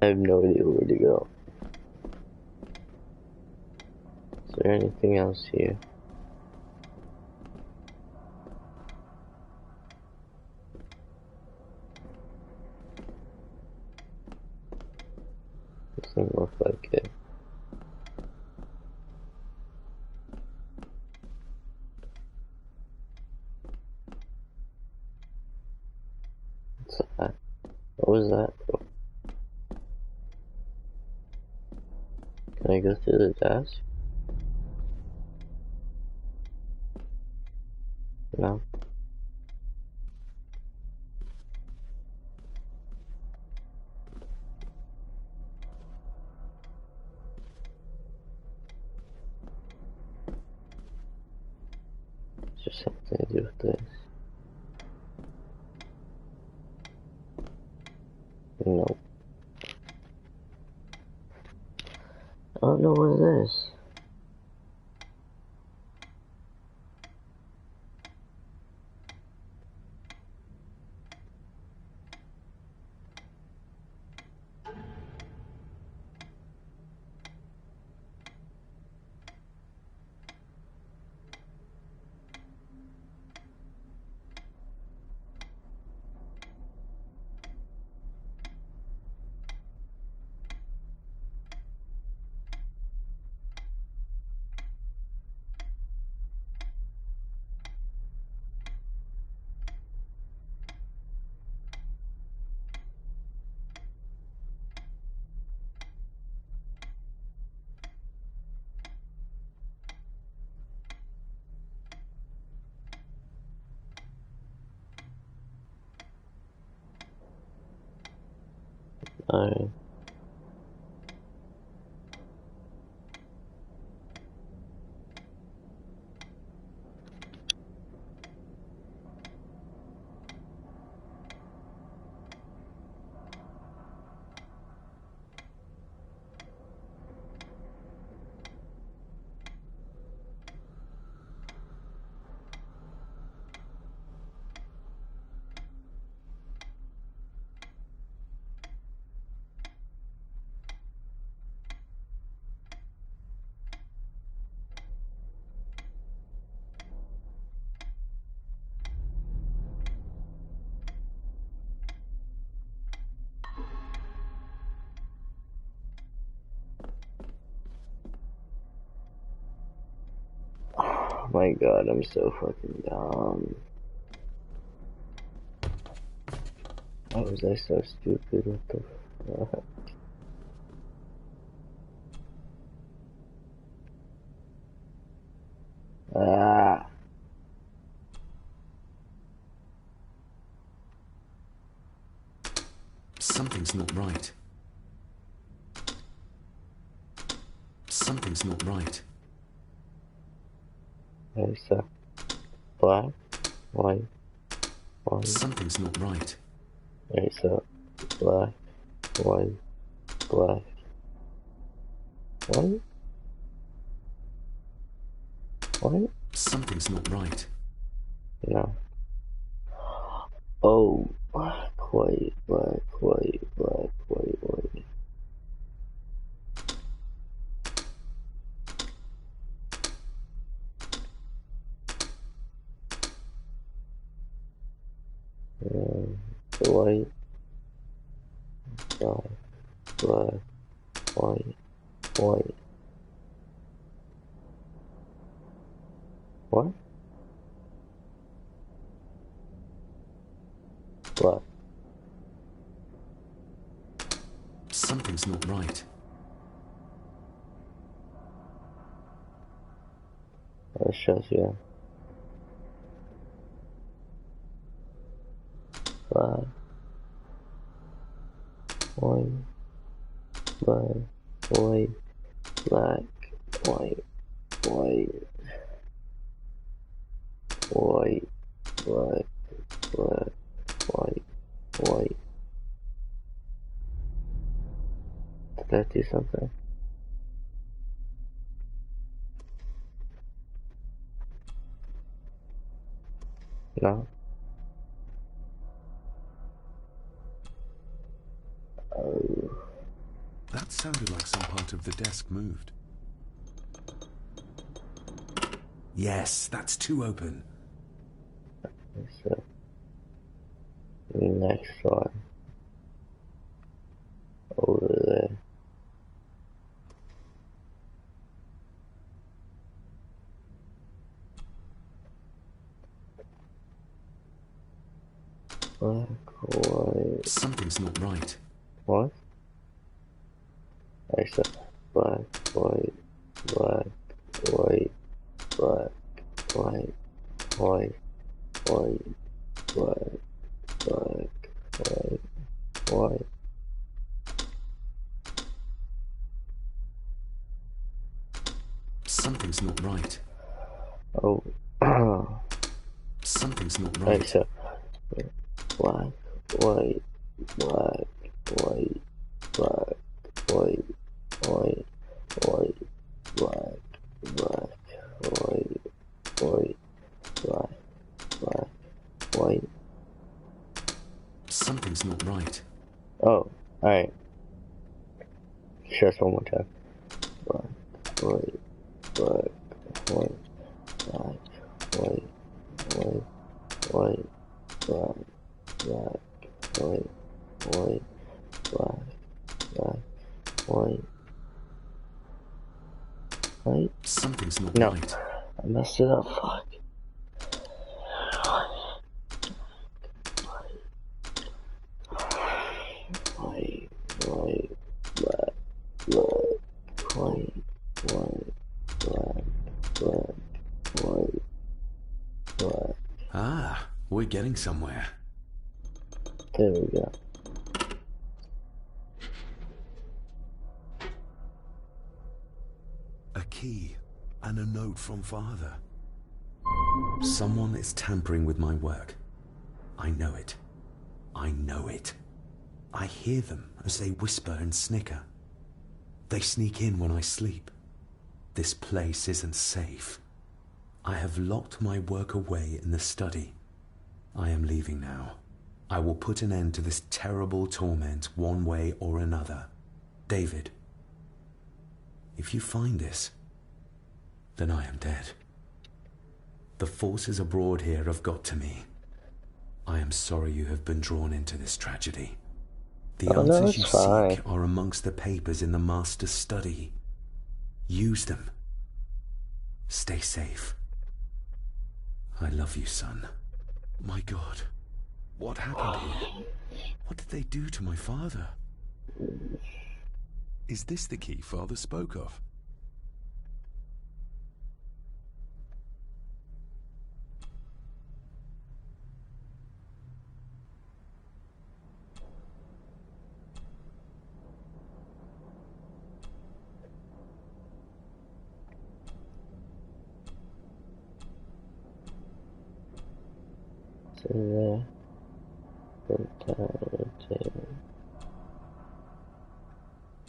I have no idea where to go. Is there anything else here? Doesn't look like it. What's that? What was that? Can I go through the desk? No. Is there something to do with this? Nope. I don't know what it is. Alright. Oh my god, I'm so fucking dumb. Why was I so stupid? What the fuck? Ah. Something's not right. Something's not right. There's a black, white, white. Something's not right. There's a black, white, black, white, white. Something's not right. No. Oh, black, white, black, white, black, white, white. White, black, black, white, white. What? Black. Something's not right. That shows you. Black, white, black, white, black, white, white, white, black, black, white, white. Did that do something? No? Oh. That sounded like some part of the desk moved. Yes, that's two open. So, next one. Over there. Black, white. Something's not right. What? I said black, white, black, white, black, white, white, white, black, black, white, white. Something's not right. Oh. Something's not I right. said black, white, black, white, black, white, white, white, black, black, white, white, black, black, white. Something's not right. Oh, alright. Just one more time. Black, white, black, white, black, white, white, white, black, black, white, white, black, black, white, white. Something's not No, right. I messed it up. Fuck. White, white, black, black, white, white, black, black, white, black. Ah, we're getting somewhere. There we go. key and a note from Father. Someone is tampering with my work. I know it. I know it. I hear them as they whisper and snicker. They sneak in when I sleep. This place isn't safe. I have locked my work away in the study. I am leaving now. I will put an end to this terrible torment one way or another. David, if you find this, then I am dead. The forces abroad here have got to me. I am sorry you have been drawn into this tragedy. The answers you seek are amongst the papers in the Master's study. Use them. Stay safe. I love you, son. My God, what happened here? What did they do to my father? Is this the key Father spoke of?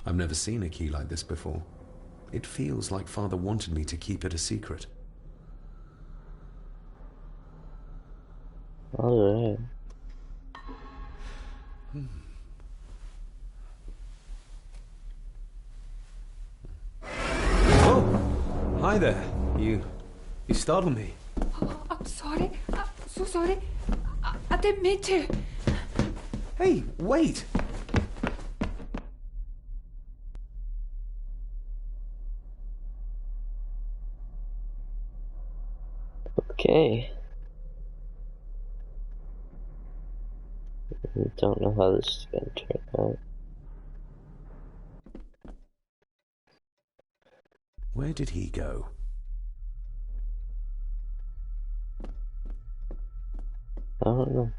I've never seen a key like this before. It feels like Father wanted me to keep it a secret. Alright. Oh! Hi there. You startled me. Oh, I'm sorry. I'm so sorry. I didn't mean to. Hey, wait! Okay. I don't know how this is going to turn out. Where did he go? I don't know.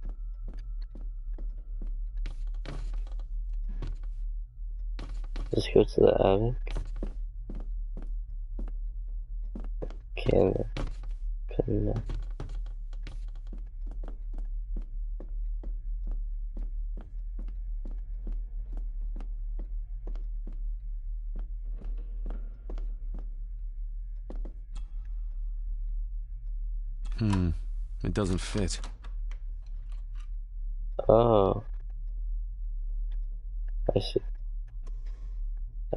Let's go to the attic. Okay, no. It doesn't fit. Oh. I see.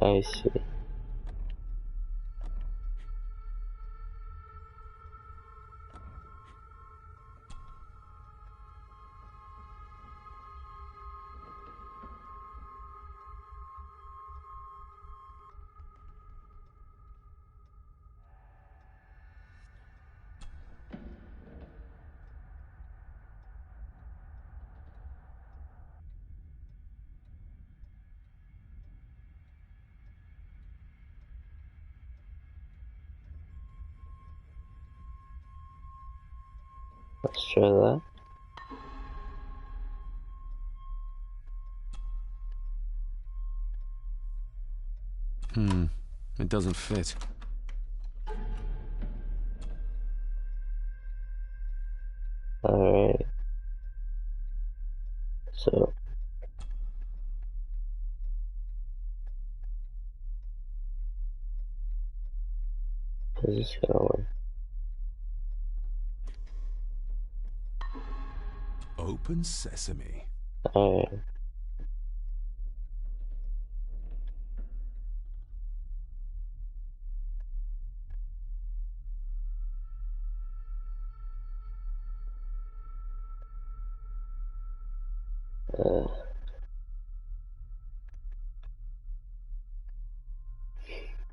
I see. Let's try that. It doesn't fit. Alright. So. How's this gonna work? Open sesame. Alright.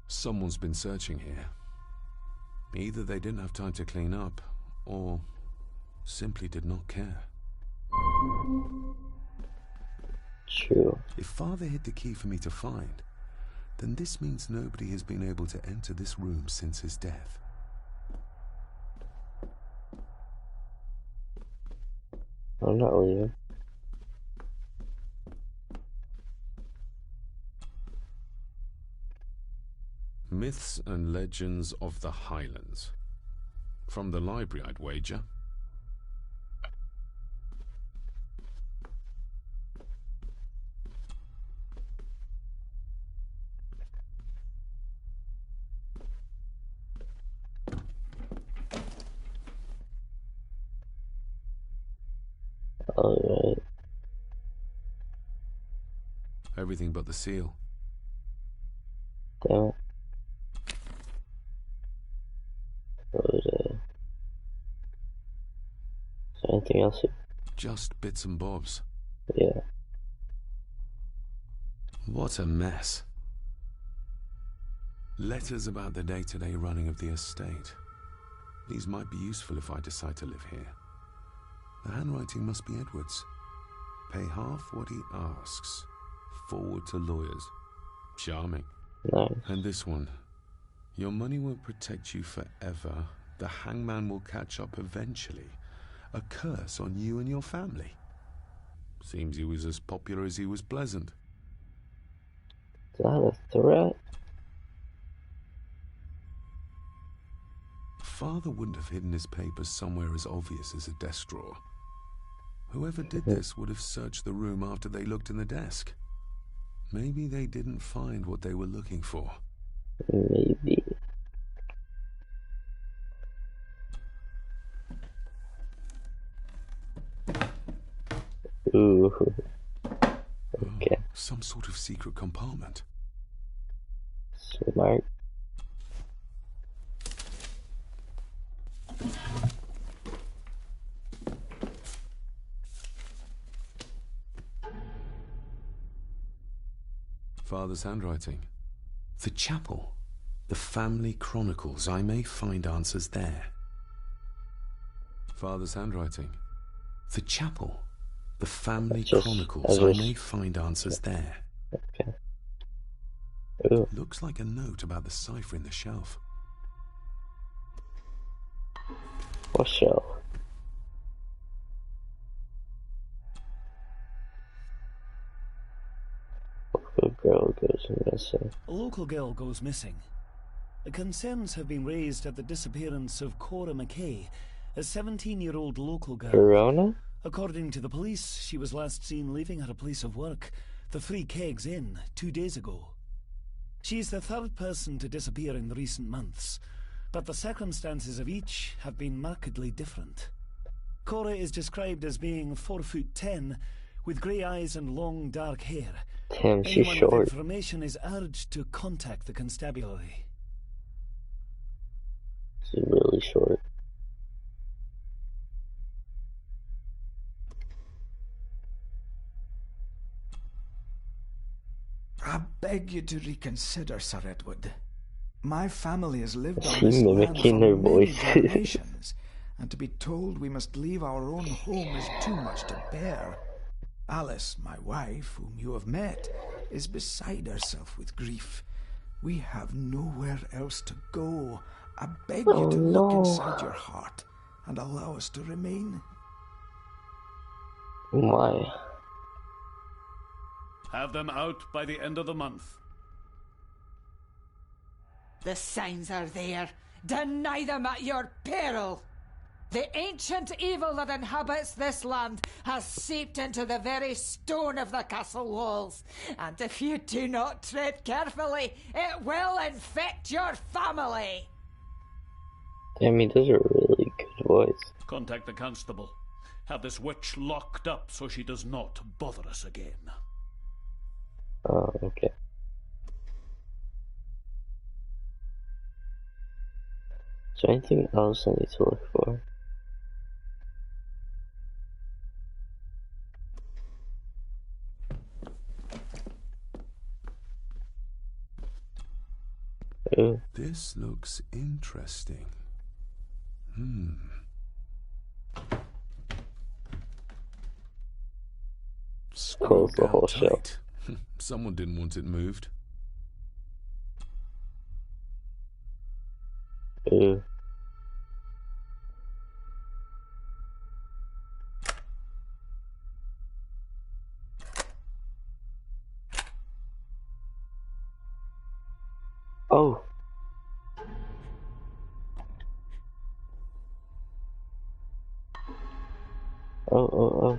Someone's been searching here. Either they didn't have time to clean up, or simply did not care. True. If Father hid the key for me to find, then this means nobody has been able to enter this room since his death. I'm not leaving. Myths and Legends of the Highlands. From the library, I'd wager. Alright. Everything but the seal. Damn it. What was Is there anything else here? Just bits and bobs. Yeah. What a mess. Letters about the day-to-day running of the estate. These might be useful if I decide to live here. The handwriting must be Edward's. Pay half what he asks. Forward to lawyers. Charming. Nice. And this one. Your money won't protect you forever. The hangman will catch up eventually. A curse on you and your family. Seems he was as popular as he was pleasant. Is that a threat? Father wouldn't have hidden his papers somewhere as obvious as a desk drawer. Whoever did this would have searched the room after they looked in the desk. Maybe they didn't find what they were looking for. Maybe. Ooh. Okay. Some sort of secret compartment. Smart. Father's handwriting. The chapel. The family chronicles. I may find answers there. Father's handwriting. The chapel. The family chronicles. I may find answers there. Okay. Ooh. Looks like a note about the cipher in the shelf. What shelf? Local girl goes missing. A local girl goes missing. Concerns have been raised at the disappearance of Cora McKay, a 17-year-old local girl. Verona? According to the police, she was last seen leaving her place of work, the Three Kegs Inn, 2 days ago. She is the third person to disappear in the recent months, but the circumstances of each have been markedly different. Cora is described as being 4'10", with grey eyes and long dark hair. Damn, she's Anyone short. with information is urged to contact the constabulary. She's really short. I beg you to reconsider, Sir Edward. My family has lived on She this land mimicking for her many voice. generations, and to be told we must leave our own home is too much to bear. Alice, my wife, whom you have met, is beside herself with grief. We have nowhere else to go. I beg you to look inside your heart and allow us to remain. Why? Have them out by the end of the month. The signs are there. Deny them at your peril. The ancient evil that inhabits this land has seeped into the very stone of the castle walls. And if you do not tread carefully, it will infect your family. Damn, he does a really good voice. Contact the constable. Have this witch locked up so she does not bother us again. Oh, okay. Is there anything else I need to look for? Ooh. This looks interesting. Close the whole shelf. Someone didn't want it moved. Ooh. Oh, Oh.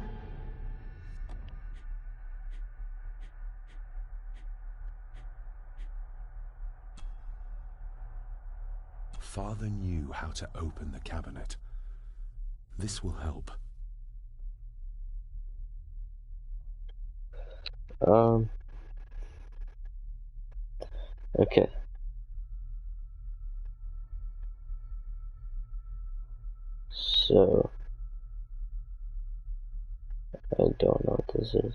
Father knew how to open the cabinet. This will help. Okay. So, I don't know what this is.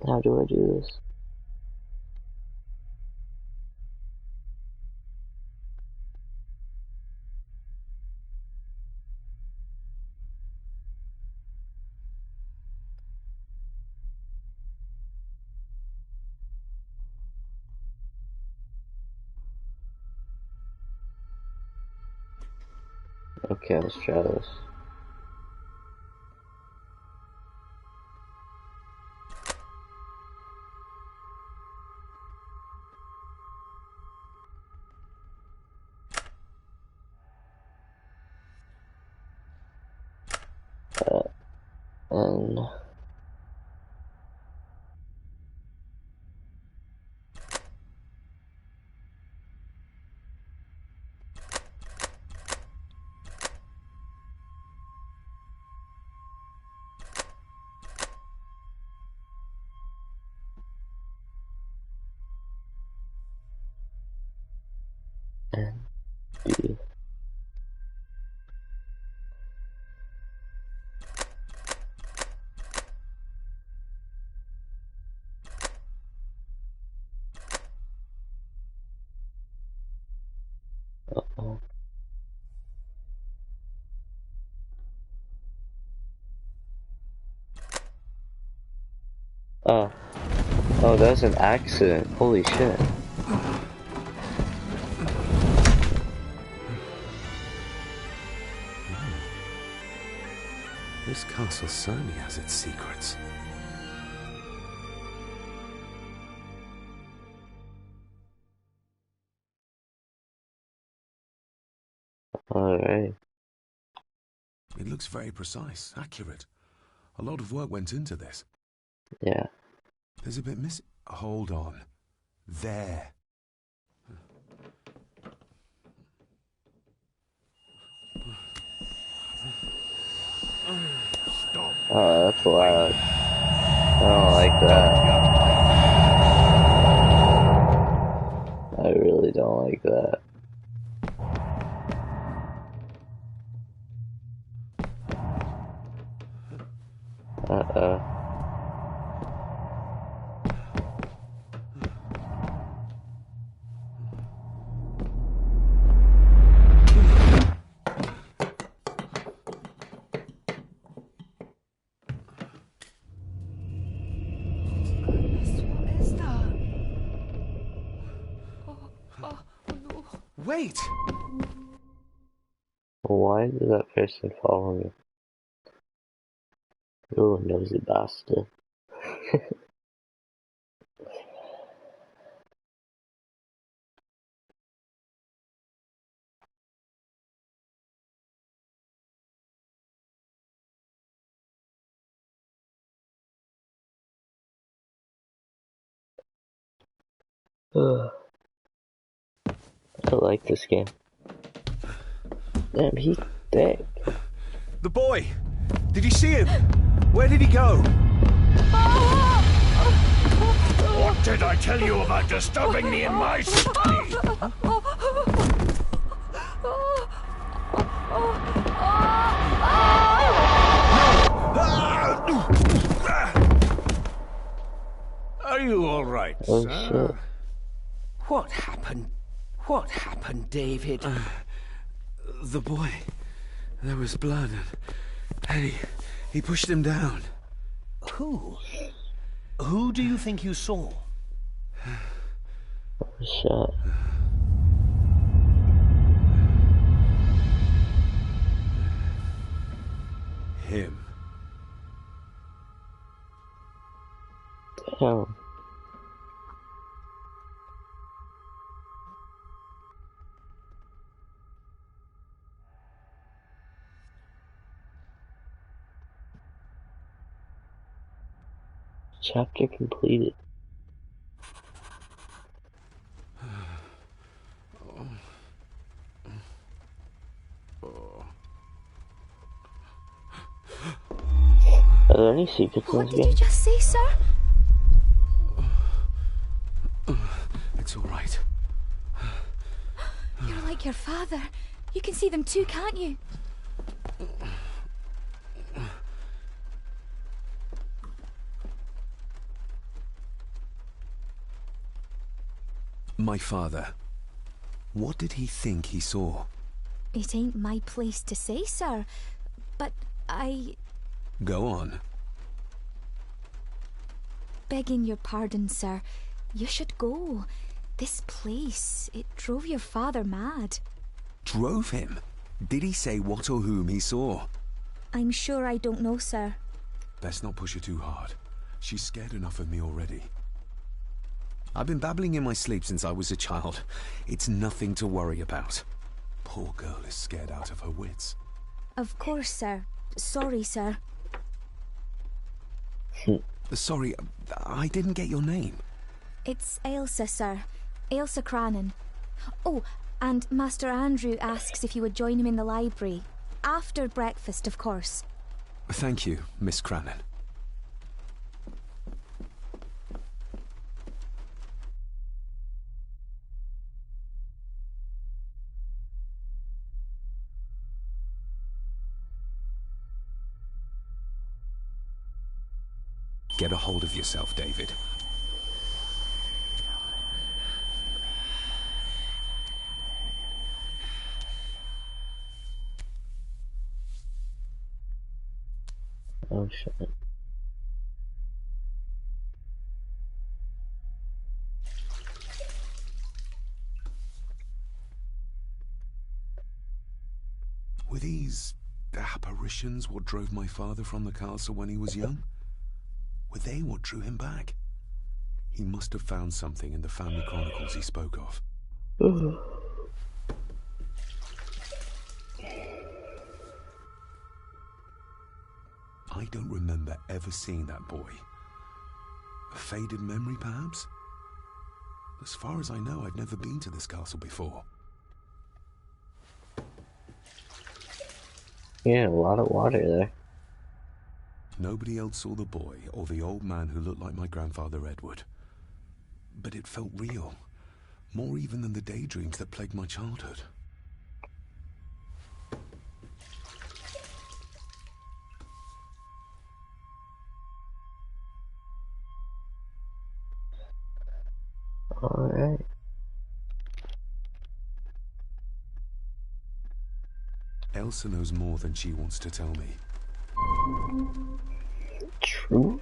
How do I do this? Okay, let's try this. And B. Uh-oh. Oh, that's an accident. Holy shit. This castle certainly has its secrets. Alright. It looks very precise, accurate. A lot of work went into this. Yeah. There's a bit missing. Hold on. There. Oh, that's loud. I don't like that. I really don't like that. Uh-oh. Wait! Why did that person follow me? Oh, nosy bastard. I like this game. Damn, he's thick. The boy! Did you see him? Where did he go? What did I tell you about disturbing me in my study? Are you all right, Oh, sir? shit. What happened? What happened, David? The boy. There was blood, and he pushed him down. Who? Who do you think you saw? Oh, shit. Him. Oh. Chapter completed. Are there any secrets in this game? What did you just say, sir? It's all right. You're like your father. You can see them too, can't you? My father. What did he think he saw? It ain't my place to say, sir. But Go on. Begging your pardon, sir. You should go. This place, it drove your father mad. Drove him? Did he say what or whom he saw? I'm sure I don't know, sir. Best not push her too hard. She's scared enough of me already. I've been babbling in my sleep since I was a child. It's nothing to worry about. Poor girl is scared out of her wits. Of course, sir. Sorry, sir. Sorry, I didn't get your name. It's Ailsa, sir. Ailsa Cranon. Oh, and Master Andrew asks if you would join him in the library. After breakfast, of course. Thank you, Miss Cranon. Get a hold of yourself, David. Oh shit. Were these apparitions what drove my father from the castle when he was young? Were they what drew him back? He must have found something in the family chronicles he spoke of. I don't remember ever seeing that boy. A faded memory, perhaps? As far as I know, I'd never been to this castle before. Yeah, a lot of water there. Nobody else saw the boy or the old man who looked like my grandfather Edward. But it felt real. More even than the daydreams that plagued my childhood. Alright. Elsa knows more than she wants to tell me. True.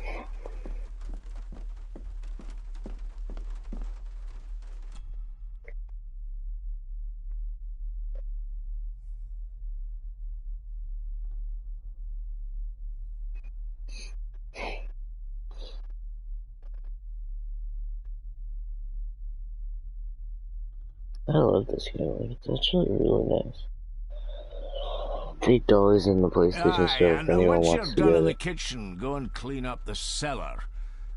I love this game. Like, it's actually really nice. $8 in the PlayStation Store if anyone wants to done get in the it. kitchen, go and clean up the cellar.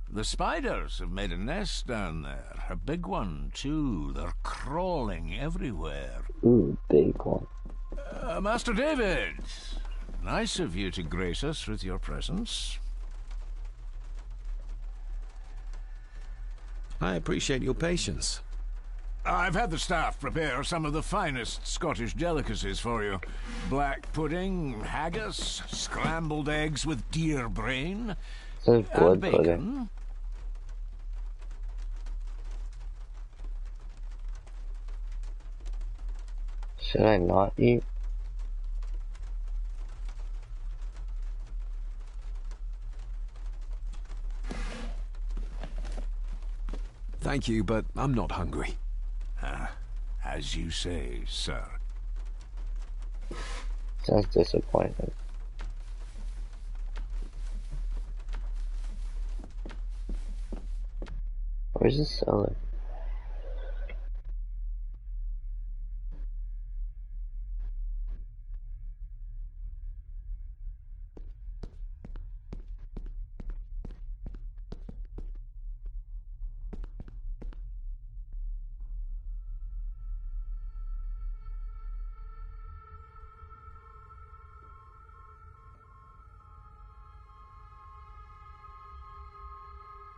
The spiders have made a nest down there. A big one, too. They're crawling everywhere. Ooh, big one. Master David, nice of you to grace us with your presence. I appreciate your patience. I've had the staff prepare some of the finest Scottish delicacies for you. Black pudding, haggis, scrambled eggs with deer brain, and bacon. Pudding. Should I not eat? Thank you, but I'm not hungry. As you say, sir. Sounds disappointing. Where's the cellar?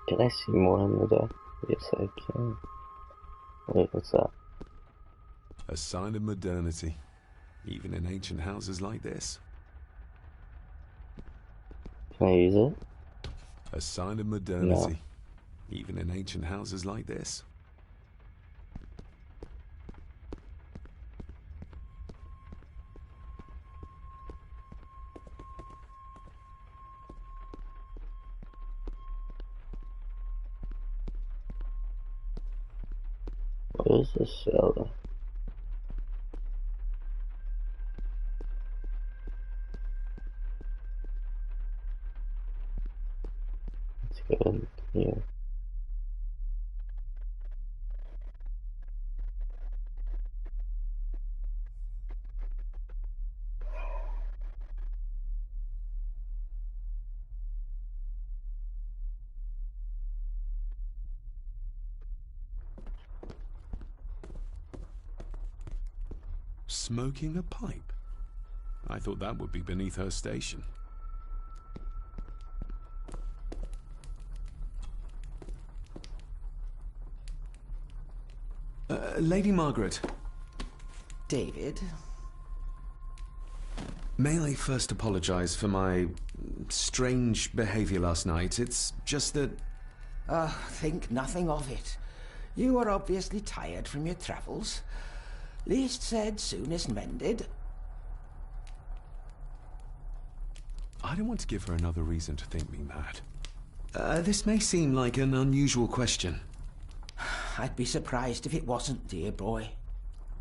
Can I see more on the deck? Yes, I can. Wait, what's that? A sign of modernity, even in ancient houses like this. Can I use it? A sign of modernity, even in ancient houses like this. What is this cellar? Let's go in here. Smoking a pipe? I thought that would be beneath her station. Lady Margaret. David? May I first apologize for my strange behavior last night? It's just that... Think nothing of it. You were obviously tired from your travels. Least said, soonest mended. I don't want to give her another reason to think me mad. This may seem like an unusual question. I'd be surprised if it wasn't, dear boy.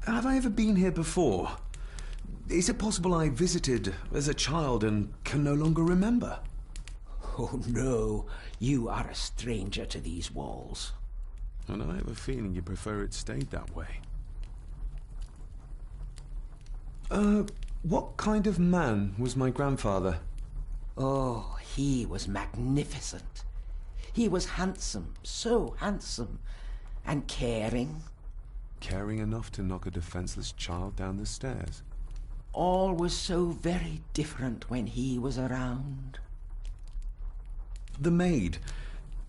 Have I ever been here before? Is it possible I visited as a child and can no longer remember? Oh no, you are a stranger to these walls. And I have a feeling you prefer it stayed that way. What kind of man was my grandfather? Oh, he was magnificent. He was handsome, so handsome, and caring. Caring enough to knock a defenseless child down the stairs. All was so very different when he was around. The maid.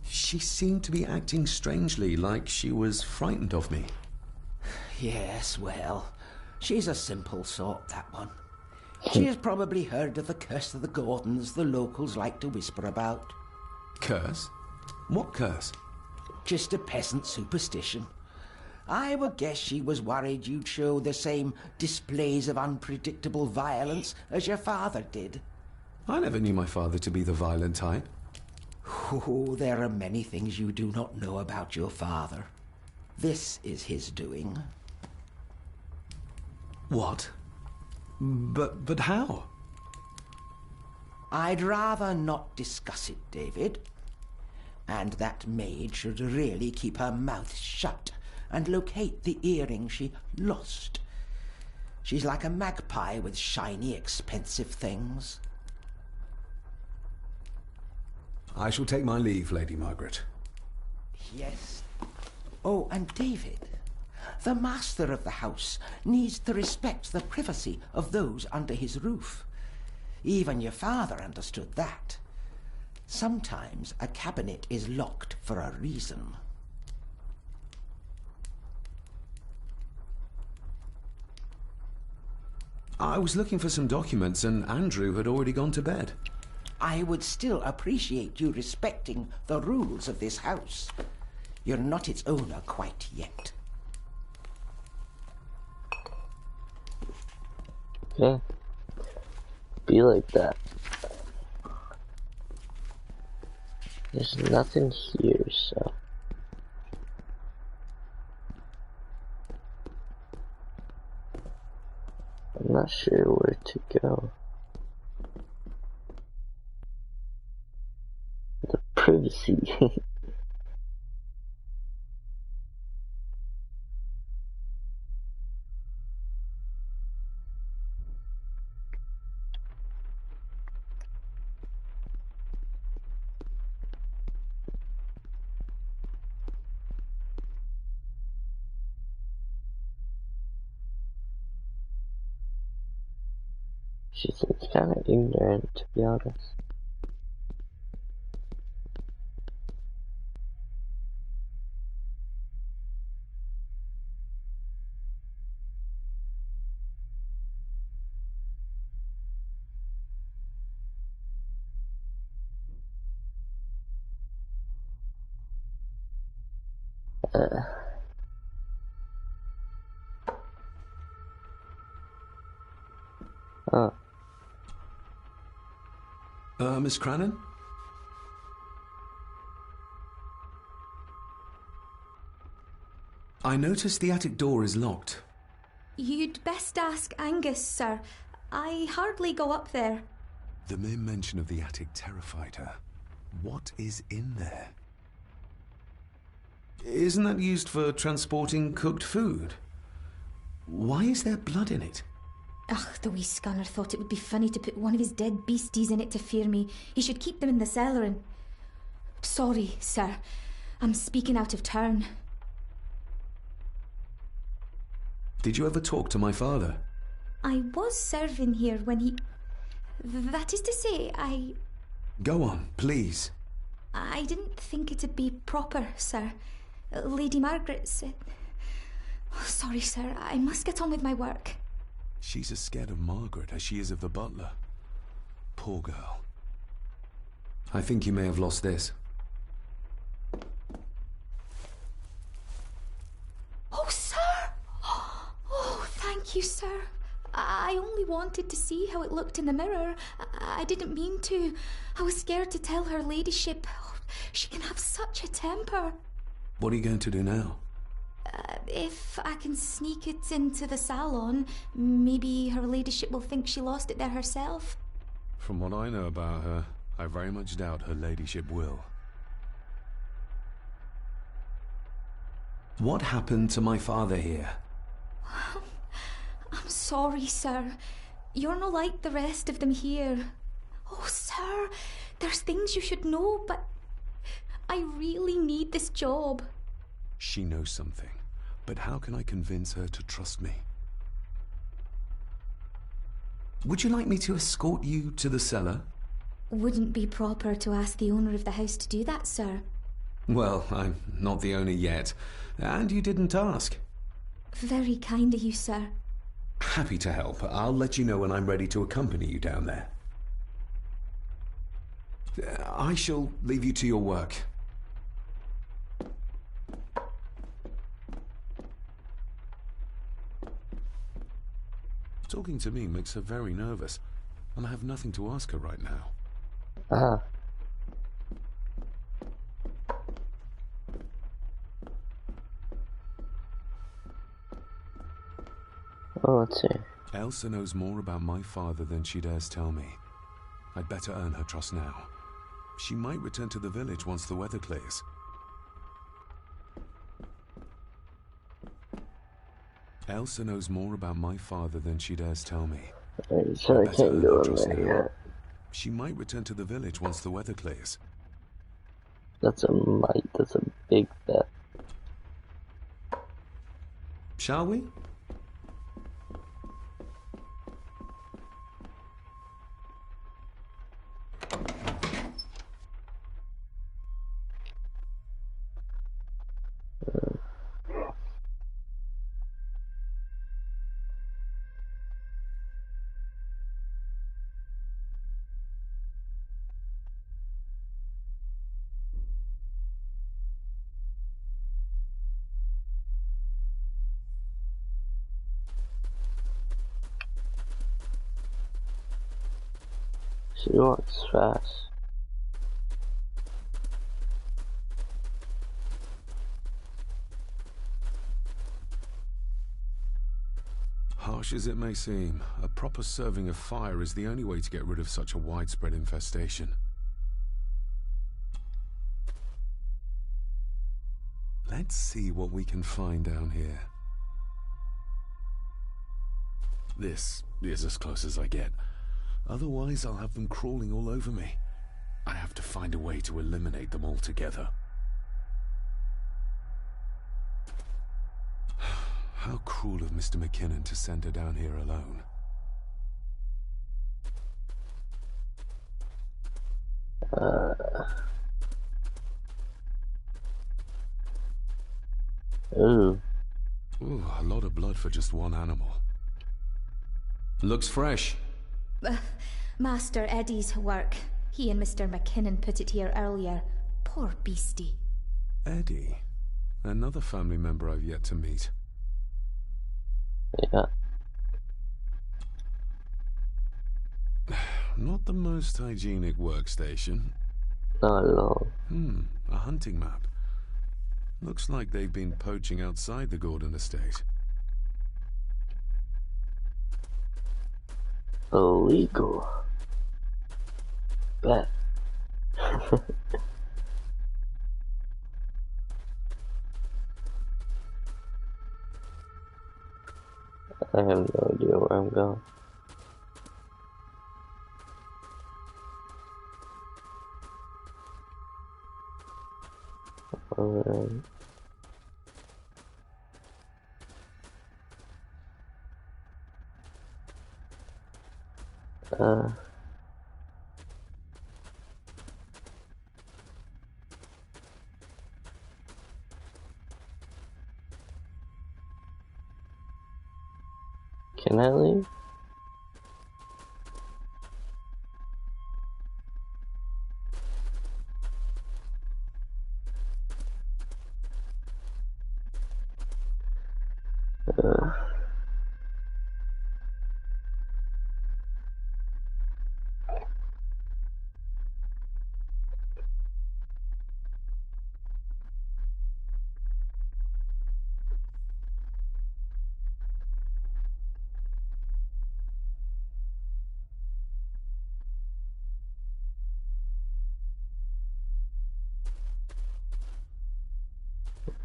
She seemed to be acting strangely, like she was frightened of me. Yes, well, she's a simple sort, that one. She has probably heard of the curse of the Gordons the locals like to whisper about. Curse? What curse? Just a peasant superstition. I would guess she was worried you'd show the same displays of unpredictable violence as your father did. I never knew my father to be the violent type. Oh, there are many things you do not know about your father. This is his doing. What? But how? I'd rather not discuss it, David. And that maid should really keep her mouth shut and locate the earring she lost. She's like a magpie with shiny, expensive things. I shall take my leave, Lady Margaret. Yes. Oh, and David, the master of the house needs to respect the privacy of those under his roof. Even your father understood that. Sometimes a cabinet is locked for a reason. I was looking for some documents and Andrew had already gone to bed. I would still appreciate you respecting the rules of this house. You're not its owner quite yet. Yeah. Be like that. There's nothing here, so... I'm not sure where to go. The privacy. She seems kind of ignorant, to be honest. Miss Cranon? I noticed the attic door is locked. You'd best ask Angus, sir. I hardly go up there. The mere mention of the attic terrified her. What is in there? Isn't that used for transporting cooked food? Why is there blood in it? Ugh, the wee scunner thought it would be funny to put one of his dead beasties in it to fear me. He should keep them in the cellar and... Sorry, sir. I'm speaking out of turn. Did you ever talk to my father? I was serving here when he... That is to say, Go on, please. I didn't think it'd be proper, sir. Lady Margaret said... Sorry, sir. I must get on with my work. She's as scared of Margaret as she is of the butler. Poor girl. I think you may have lost this. Oh, sir! Oh, thank you, sir. I only wanted to see how it looked in the mirror. I didn't mean to. I was scared to tell her ladyship. Oh, she can have such a temper. What are you going to do now? If I can sneak it into the salon, maybe her ladyship will think she lost it there herself. From what I know about her, I very much doubt her ladyship will. What happened to my father here? I'm sorry, sir. You're not like the rest of them here. Oh, sir, there's things you should know, but I really need this job. She knows something, but how can I convince her to trust me? Would you like me to escort you to the cellar? Wouldn't be proper to ask the owner of the house to do that, sir. Well, I'm not the owner yet, and you didn't ask. Very kind of you, sir. Happy to help. I'll let you know when I'm ready to accompany you down there. I shall leave you to your work. Talking to me makes her very nervous, and I have nothing to ask her right now. Oh, let's see. Elsa knows more about my father than she dares tell me. I'd better earn her trust now. She might return to the village once the weather clears. Elsa knows more about my father than she dares tell me. So I can't go in there yet. She might return to the village once the weather clears. That's a might. That's a big bet. Shall we? She walks fast. Harsh as it may seem, a proper serving of fire is the only way to get rid of such a widespread infestation. Let's see what we can find down here. This is as close as I get. Otherwise, I'll have them crawling all over me. I have to find a way to eliminate them altogether. How cruel of Mr. McKinnon to send her down here alone. Ooh, a lot of blood for just one animal. Looks fresh. Master Eddie's work. He and Mr. McKinnon put it here earlier. Poor beastie. Eddie? Another family member I've yet to meet. Yeah. Not the most hygienic workstation. Not at all. A hunting map. Looks like they've been poaching outside the Gordon estate. Illegal. Bet. I have no idea where I'm going. Alright. Can I leave?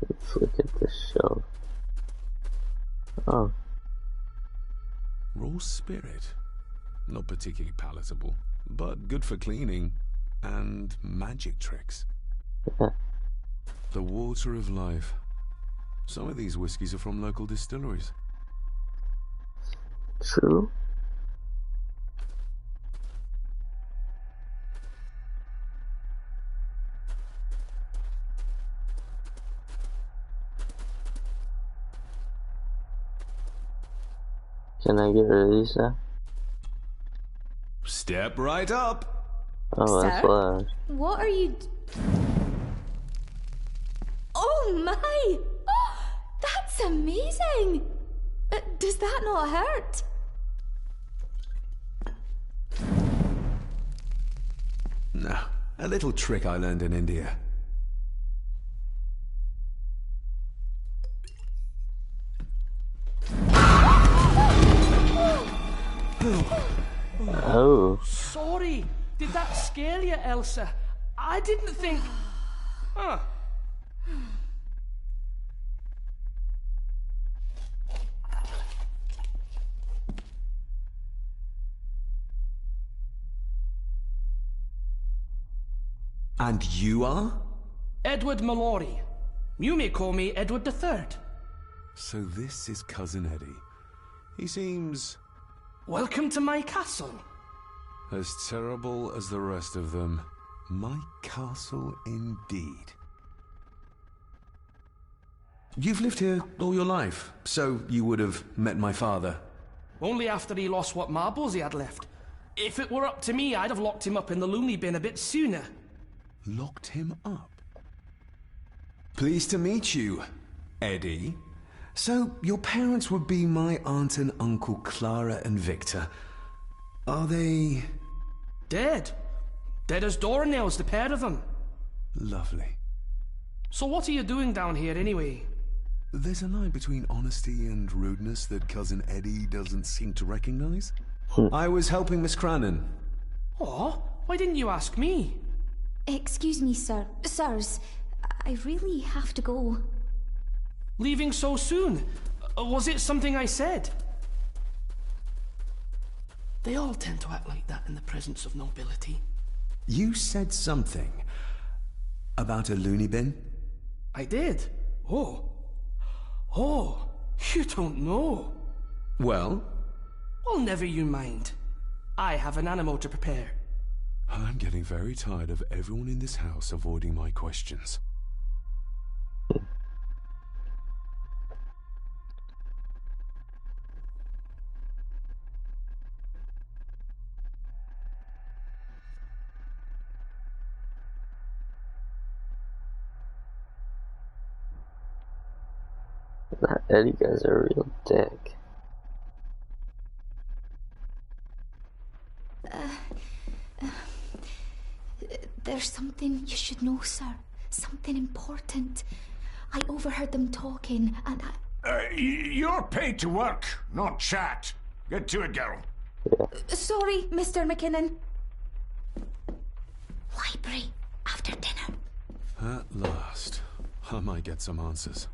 Let's look at this shelf. Oh. Raw spirit. Not particularly palatable, but good for cleaning and magic tricks. The water of life. Some of these whiskies are from local distilleries. True. Can I get rid of these now? Step right up. Oh, that's loud. What are you... Oh my! Oh, that's amazing! Does that not hurt? No, a little trick I learned in India. Oh. Sorry. Did that scare you, Elsa? I didn't think... Huh. And you are? Edward Mallory. You may call me Edward III. So this is Cousin Eddie. He seems... Welcome to my castle. As terrible as the rest of them. My castle indeed. You've lived here all your life, so you would have met my father. Only after he lost what marbles he had left. If it were up to me, I'd have locked him up in the loony bin a bit sooner. Locked him up? Pleased to meet you, Eddie. So, your parents would be my aunt and uncle Clara and Victor. Are they... Dead. Dead as doornails, the pair of them. Lovely. So what are you doing down here anyway? There's a line between honesty and rudeness that Cousin Eddie doesn't seem to recognize. I was helping Miss Cranon. Oh, why didn't you ask me? Excuse me, sir. Sirs, I really have to go. Leaving so soon? Was it something I said? They all tend to act like that in the presence of nobility. You said something about a loony bin? I did. Oh, you don't know. Well? Well, never you mind. I have an animal to prepare. I'm getting very tired of everyone in this house avoiding my questions. That Eddie guy's a real dick. There's something you should know, sir. Something important. I overheard them talking, and You're paid to work, not chat. Get to it, girl. Sorry, Mr. McKinnon. Library, after dinner. At last. I might get some answers.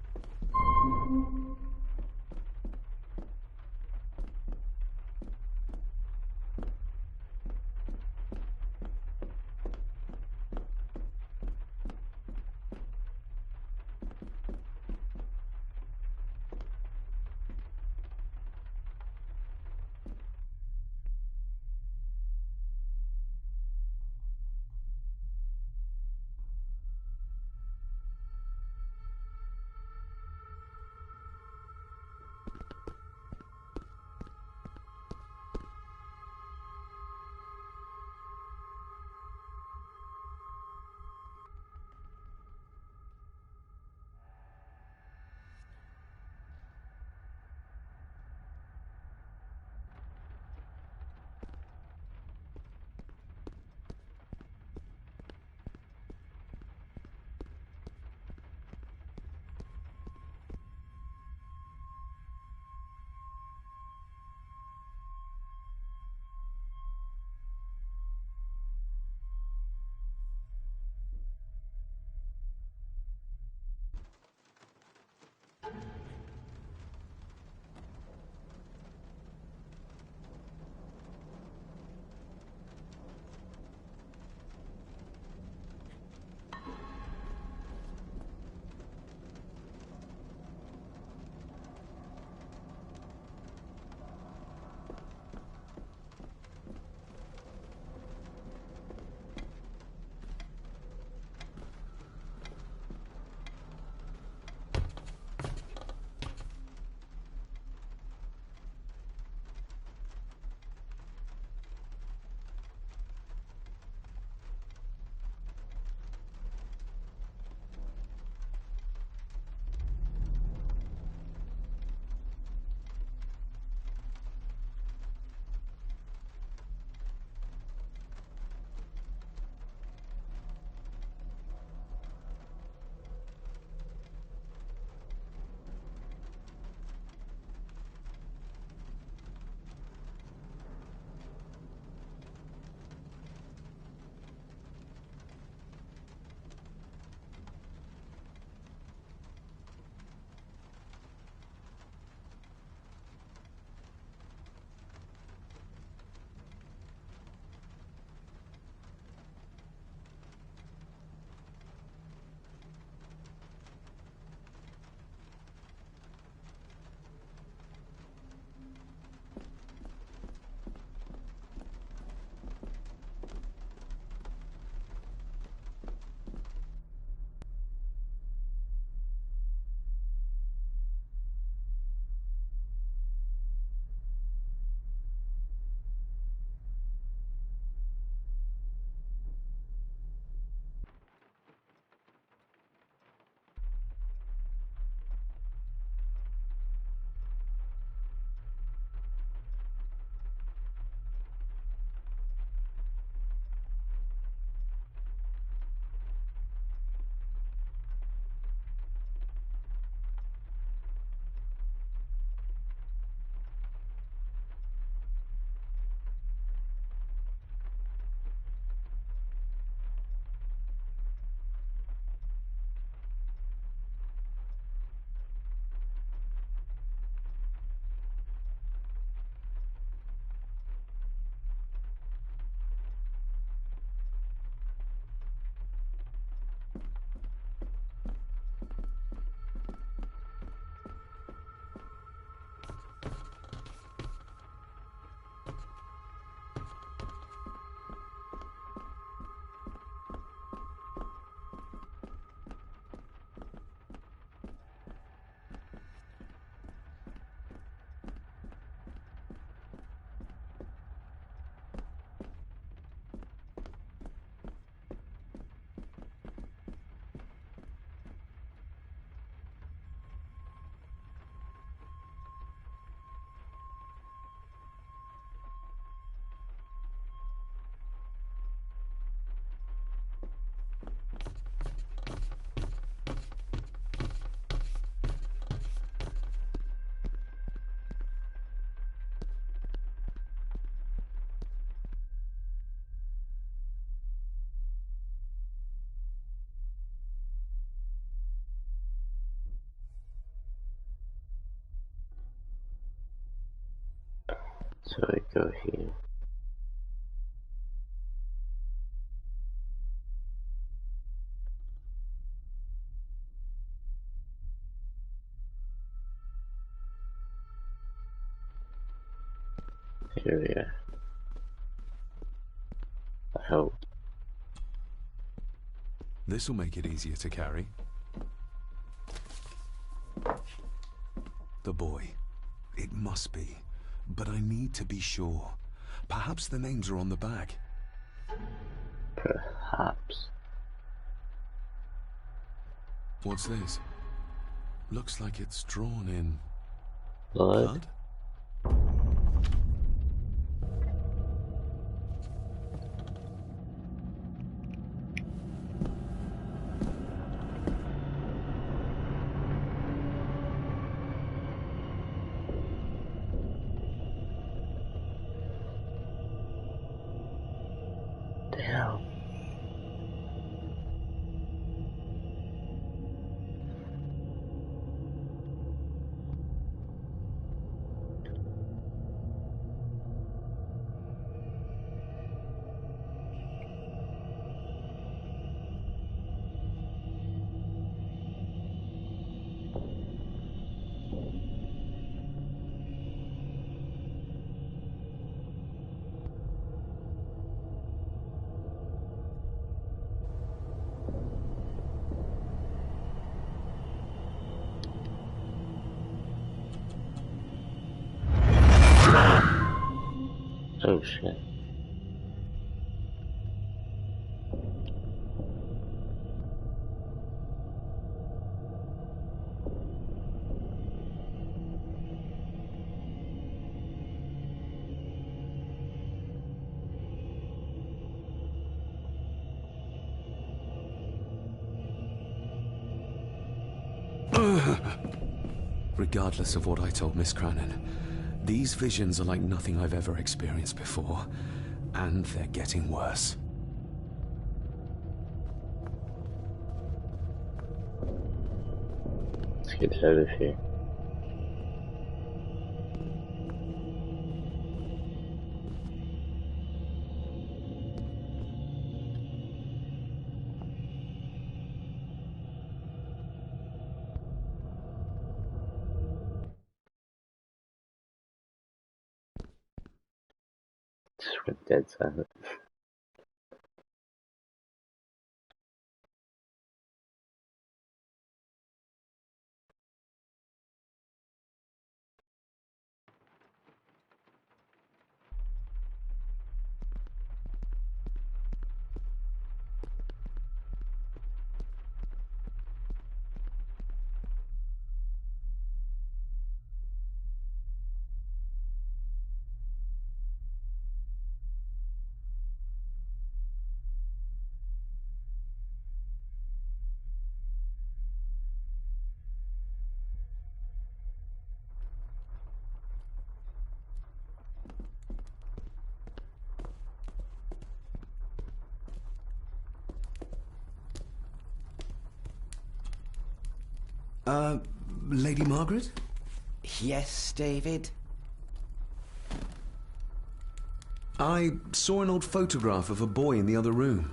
So I go here. Here we are. I hope. This'll make it easier to carry. The boy. It must be. But I need to be sure. Perhaps the names are on the back. Perhaps. What's this? Looks like it's drawn in... blood? Damn. Oh shit. Regardless of what I told Miss Cranon, these visions are like nothing I've ever experienced before, and they're getting worse. Let's get out of here. Just went dead silent. Lady Margaret? Yes, David? I saw an old photograph of a boy in the other room.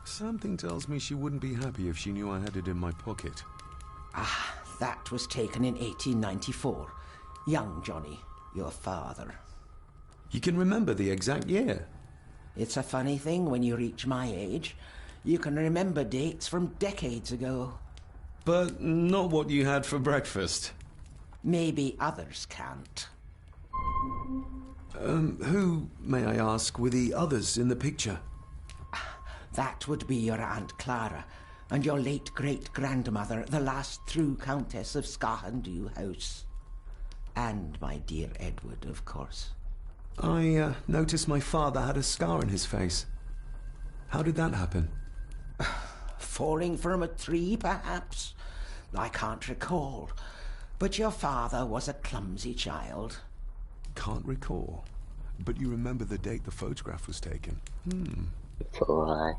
Something tells me she wouldn't be happy if she knew I had it in my pocket. Ah, that was taken in 1894. Young Johnny, your father. You can remember the exact year? It's a funny thing when you reach my age. You can remember dates from decades ago. But not what you had for breakfast. Maybe others can't. Who, may I ask, were the others in the picture? That would be your Aunt Clara and your late great-grandmother, the last true Countess of Skahandu House. And my dear Edward, of course. I noticed my father had a scar on his face. How did that happen? Falling from a tree, perhaps? I can't recall. But your father was a clumsy child. Can't recall. But you remember the date the photograph was taken? It's a lie.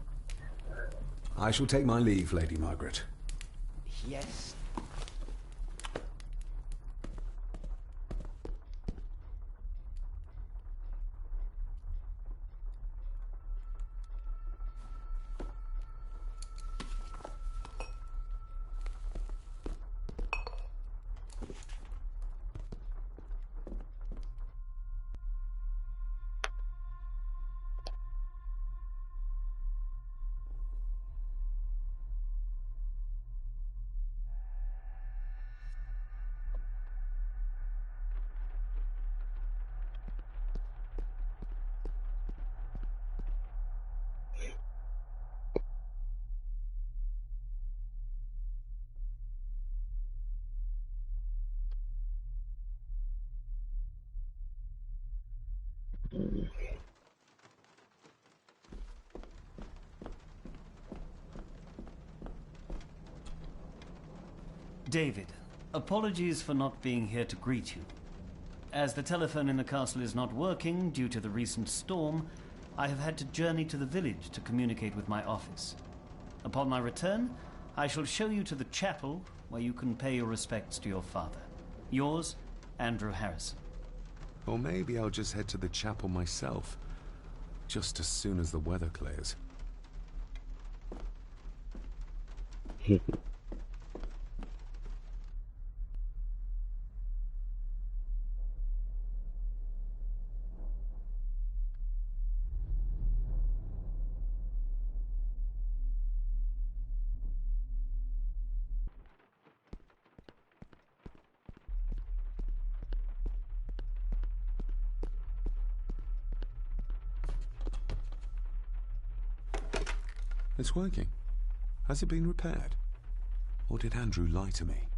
I shall take my leave, Lady Margaret. Yes. David, apologies for not being here to greet you. As the telephone in the castle is not working due to the recent storm, I have had to journey to the village to communicate with my office. Upon my return, I shall show you to the chapel where you can pay your respects to your father. Yours, Andrew Harrison. Or maybe I'll just head to the chapel myself, just as soon as the weather clears. It's working. Has it been repaired? Or did Andrew lie to me?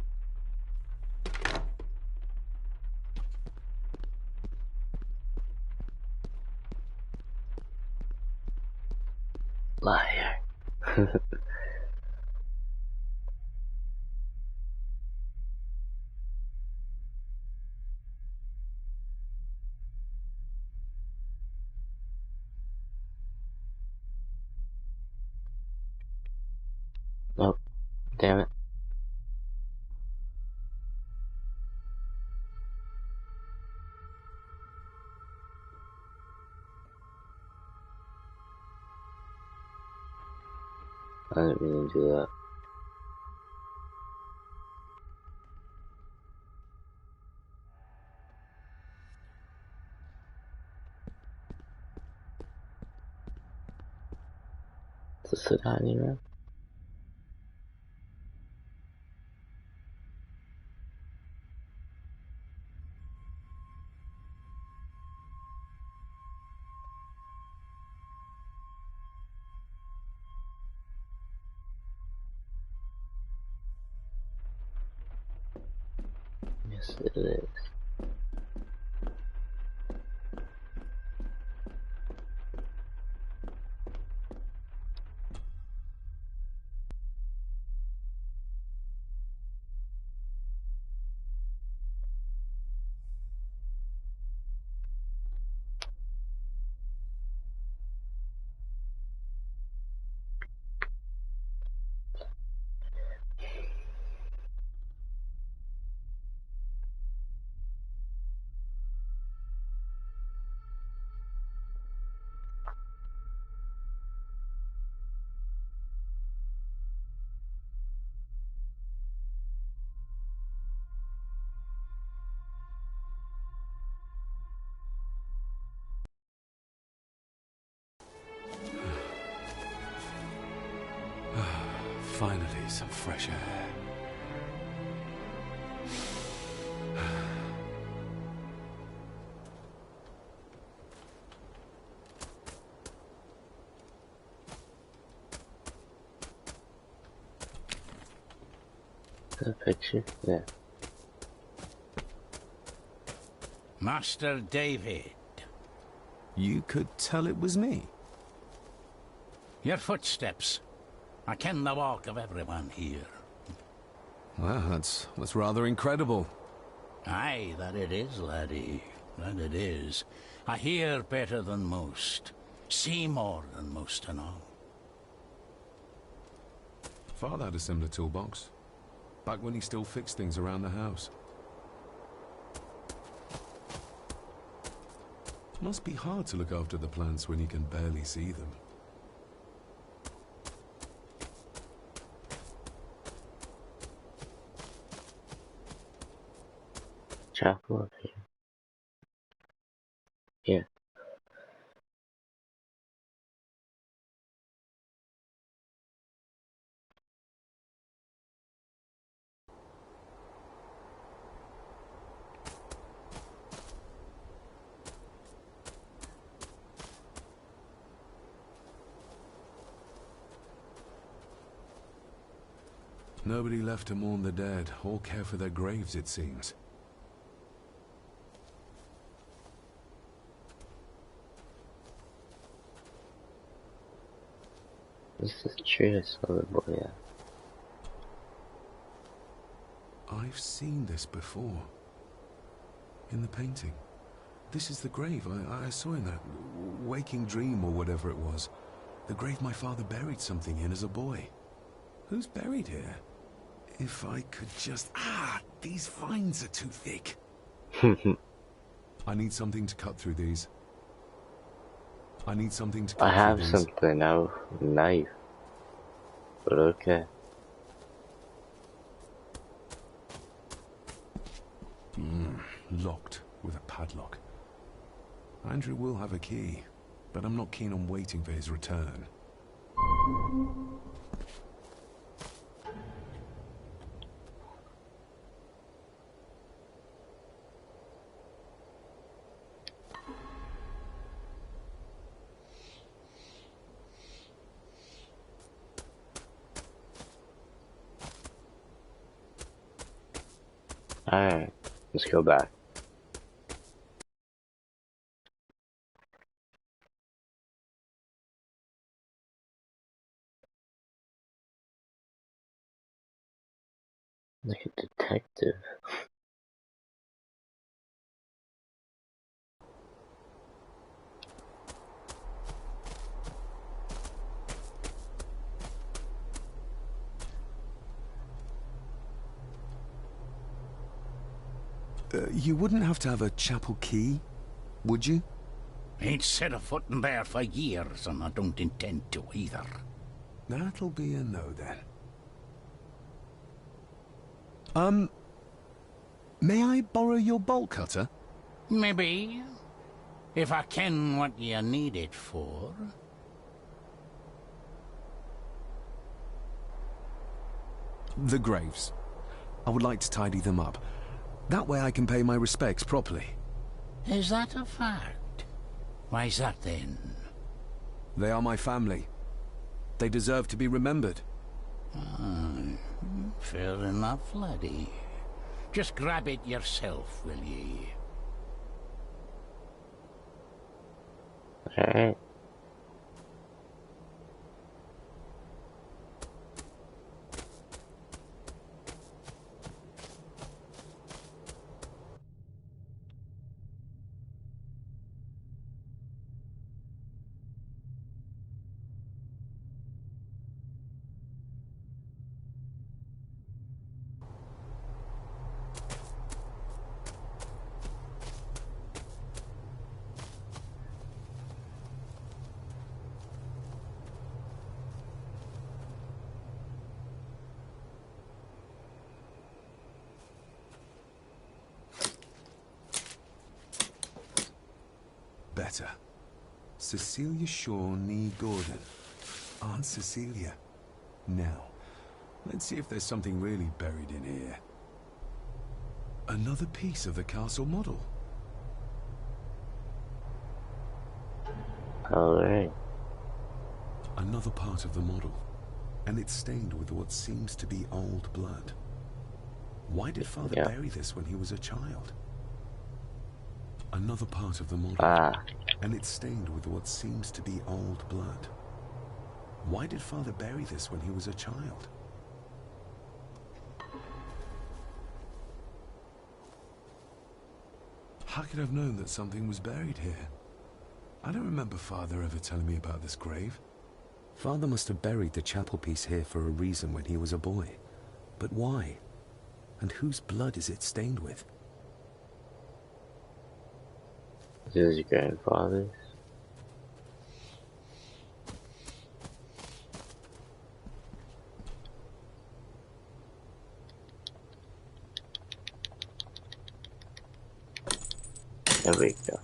Liar. Oh, damn it. I didn't mean to do that. Is this the dining room? Yes, it is. Finally, some fresh air. The picture? Yeah. Master David. You could tell it was me. Your footsteps. I ken the walk of everyone here. Well, that's rather incredible. Aye, that it is, laddie. That it is. I hear better than most. See more than most and all. Father had a similar toolbox. Back when he still fixed things around the house. Must be hard to look after the plants when you can barely see them. Chapel up here. Yeah. Nobody left to mourn the dead or care for their graves, it seems. This is the tree I saw the boy at. I've seen this before. In the painting. This is the grave I saw in that waking dream or whatever it was. The grave my father buried something in as a boy. Who's buried here? If I could just... these vines are too thick. I need something to cut through these. I need something to cut I have through these. something now, knife. But okay. Locked with a padlock. Andrew will have a key, but I'm not keen on waiting for his return. Alright, let's go back. Like a detective. You wouldn't have to have a chapel key, would you? Ain't set a foot in there for years, and I don't intend to either. That'll be a no then. May I borrow your bolt cutter? Maybe. If I ken what you need it for. The graves. I would like to tidy them up. That way I can pay my respects properly. Is that a fact? Why's that then? They are my family. They deserve to be remembered. Fair enough, laddie. Just grab it yourself, will ye? Alright. Better. Cecilia Shaw Nee Gordon. Aunt Cecilia. Now, let's see if there's something really buried in here. Another piece of the castle model. Alright. Another part of the model. And it's stained with what seems to be old blood. Why did Father bury this when he was a child? Another part of the model. And it's stained with what seems to be old blood. Why did Father bury this when he was a child? How could I have known that something was buried here? I don't remember Father ever telling me about this grave. Father must have buried the chapel piece here for a reason when he was a boy. But why? And whose blood is it stained with? His grandfather's. There we go.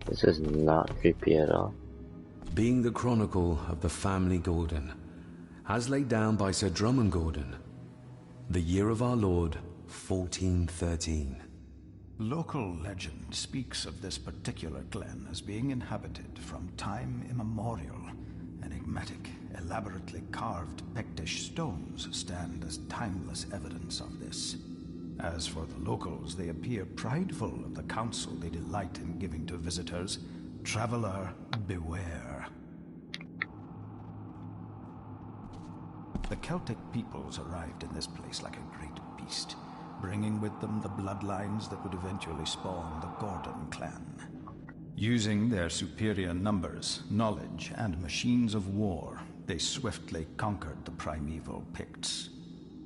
This is not creepy at all. Being the chronicle of the family Gordon, as laid down by Sir Drummond Gordon, the year of our Lord, 1413. Local legend speaks of this particular glen as being inhabited from time immemorial. Enigmatic, elaborately carved Pictish stones stand as timeless evidence of this. As for the locals, they appear prideful of the counsel they delight in giving to visitors. Traveler, beware. The Celtic peoples arrived in this place like a great beast, bringing with them the bloodlines that would eventually spawn the Gordon clan. Using their superior numbers, knowledge, and machines of war, they swiftly conquered the primeval Picts.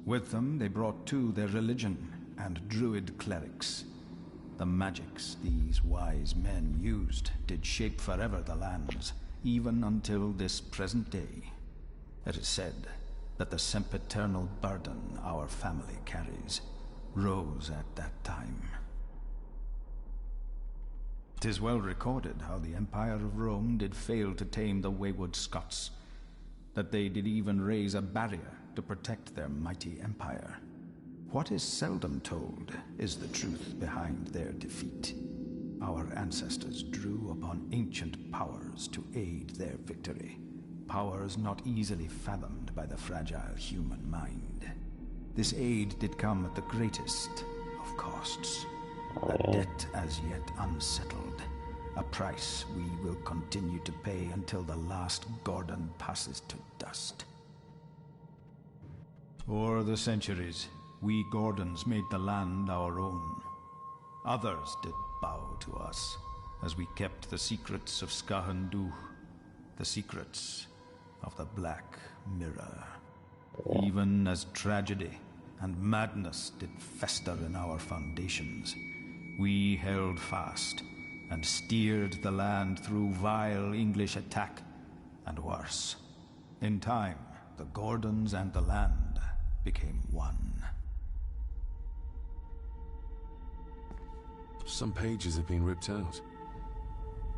With them, they brought too their religion and druid clerics. The magics these wise men used did shape forever the lands, even until this present day. It is said that the sempiternal burden our family carries rose at that time. 'Tis well recorded how the Empire of Rome did fail to tame the wayward Scots, that they did even raise a barrier to protect their mighty empire. What is seldom told is the truth behind their defeat. Our ancestors drew upon ancient powers to aid their victory, powers not easily fathomed by the fragile human mind. This aid did come at the greatest of costs, a debt as yet unsettled, a price we will continue to pay until the last Gordon passes to dust. O'er the centuries, we Gordons made the land our own. Others did bow to us as we kept the secrets of Scahan Dubh, the secrets of the Black Mirror. Even as tragedy and madness did fester in our foundations, we held fast and steered the land through vile English attack and worse. In time, the Gordons and the land became one. Some pages have been ripped out.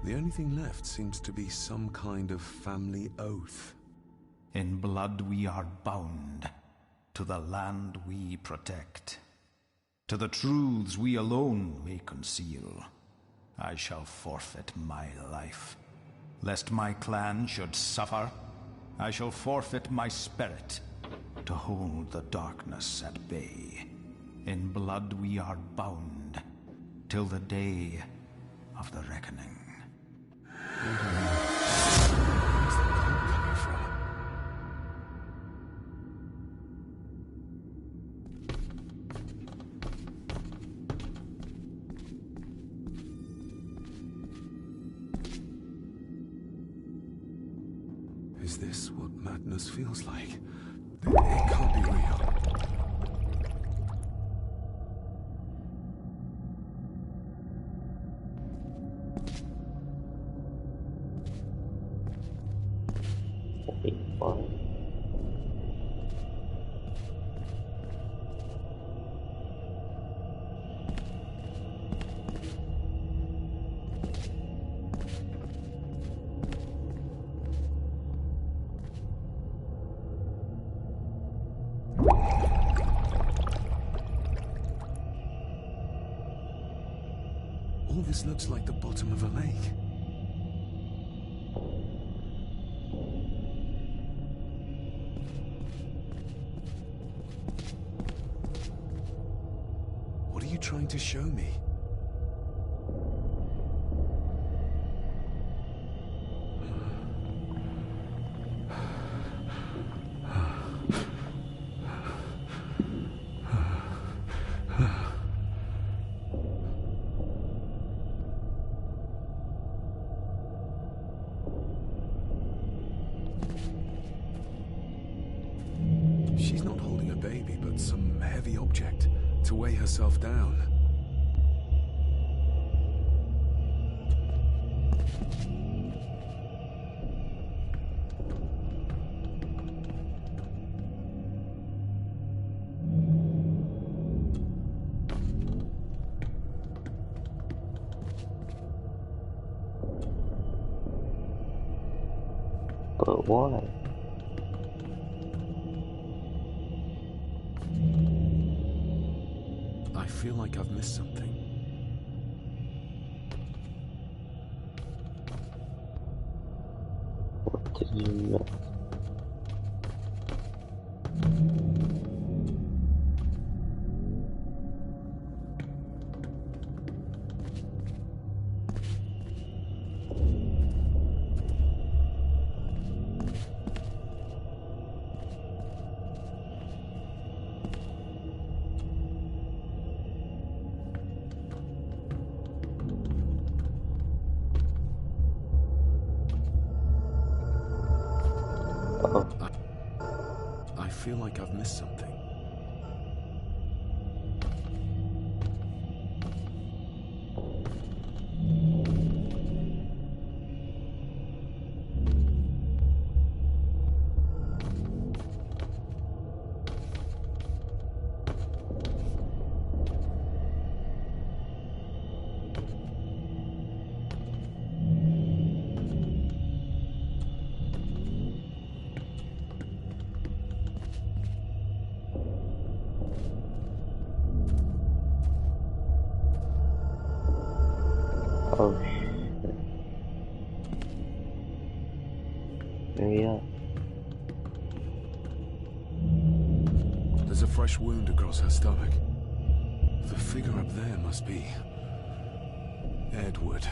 The only thing left seems to be some kind of family oath. In blood we are bound to the land we protect. To the truths we alone may conceal. I shall forfeit my life. Lest my clan should suffer, I shall forfeit my spirit to hold the darkness at bay. In blood we are bound till the day of the reckoning. Is this what madness feels like? It can't be real. All this looks like the bottom of a lake. What are you trying to show me? She's not holding a baby, but some heavy object to weigh herself down. But why? I feel like I've missed something. What did you miss? I feel like I've missed something. Oh shit. Hurry up. There's a fresh wound across her stomach. The figure up there must be Edward.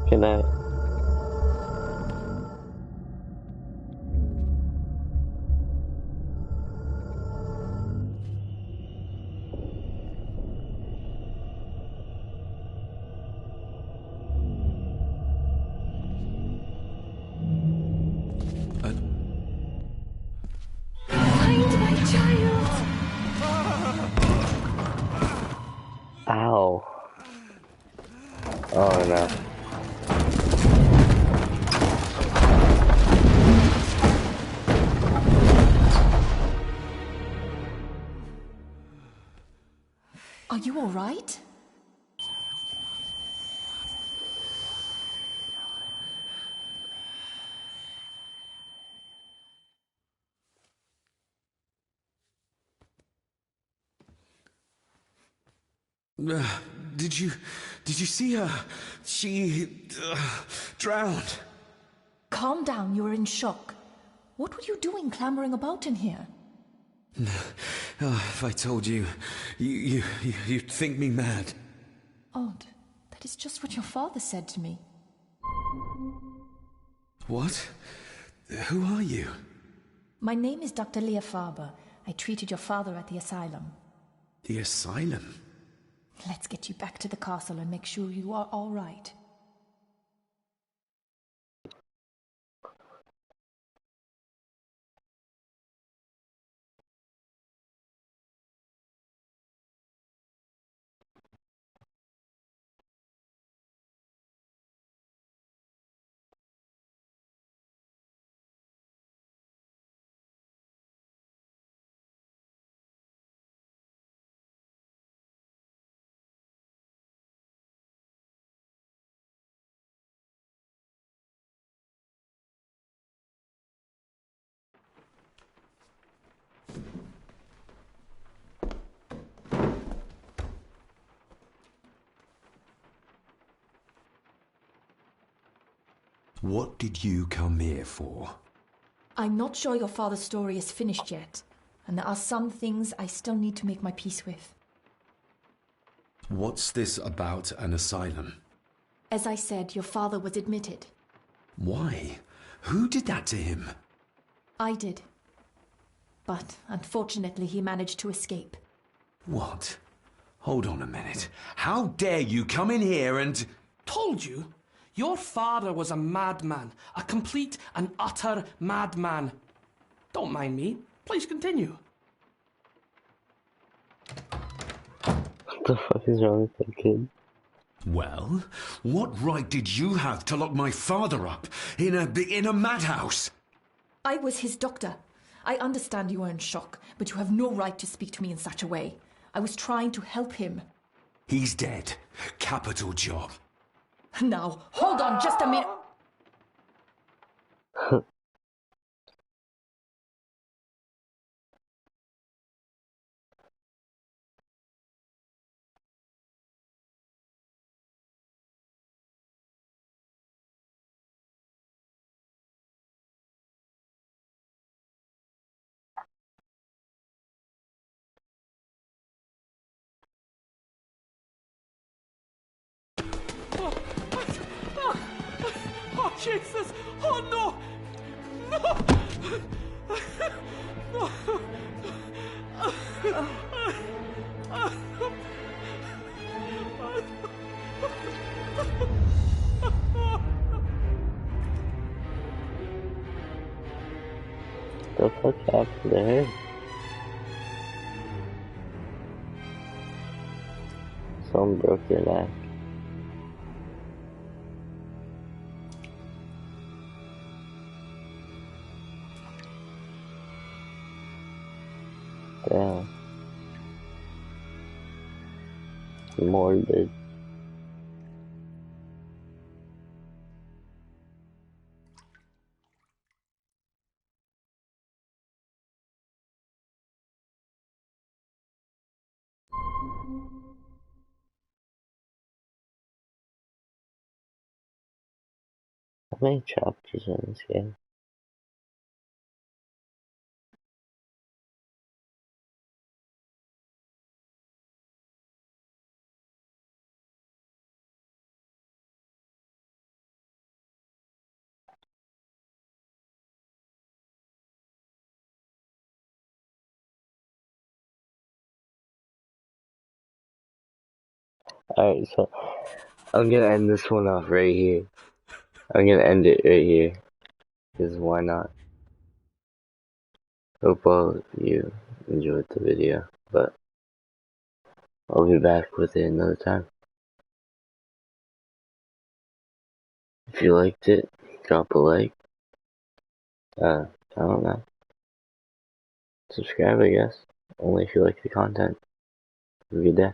Good night. Find my child! Ow. Oh no. Are you all right? Did you see her? She drowned. Calm down, you're in shock. What were you doing clambering about in here? If I told you, you'd think me mad. Odd. That is just what your father said to me. What? Who are you? My name is Dr. Leah Farber. I treated your father at the asylum. The asylum? Let's get you back to the castle and make sure you are all right. What did you come here for? I'm not sure your father's story is finished yet, and there are some things I still need to make my peace with. What's this about an asylum? As I said, your father was admitted. Why? Who did that to him? I did. But unfortunately, he managed to escape. What? Hold on a minute. How dare you come in here and... Told you? Your father was a madman. A complete and utter madman. Don't mind me. Please continue. What the fuck is wrong with that kid? Well, what right did you have to lock my father up in a madhouse? I was his doctor. I understand you are in shock, but you have no right to speak to me in such a way. I was trying to help him. He's dead. Capital job. Now, hold on just a minute. Oh, Jesus! Oh, no! No! No! The fuck happened to her? Someone broke their neck. Damn. Morbid. How many chapters in this game? Alright, so I'm gonna end this one off right here. I'm gonna end it right here. Because why not? Hope all you enjoyed the video, but I'll be back with it another time. If you liked it, drop a like. I don't know. Subscribe, I guess. Only if you like the content. Have a good day.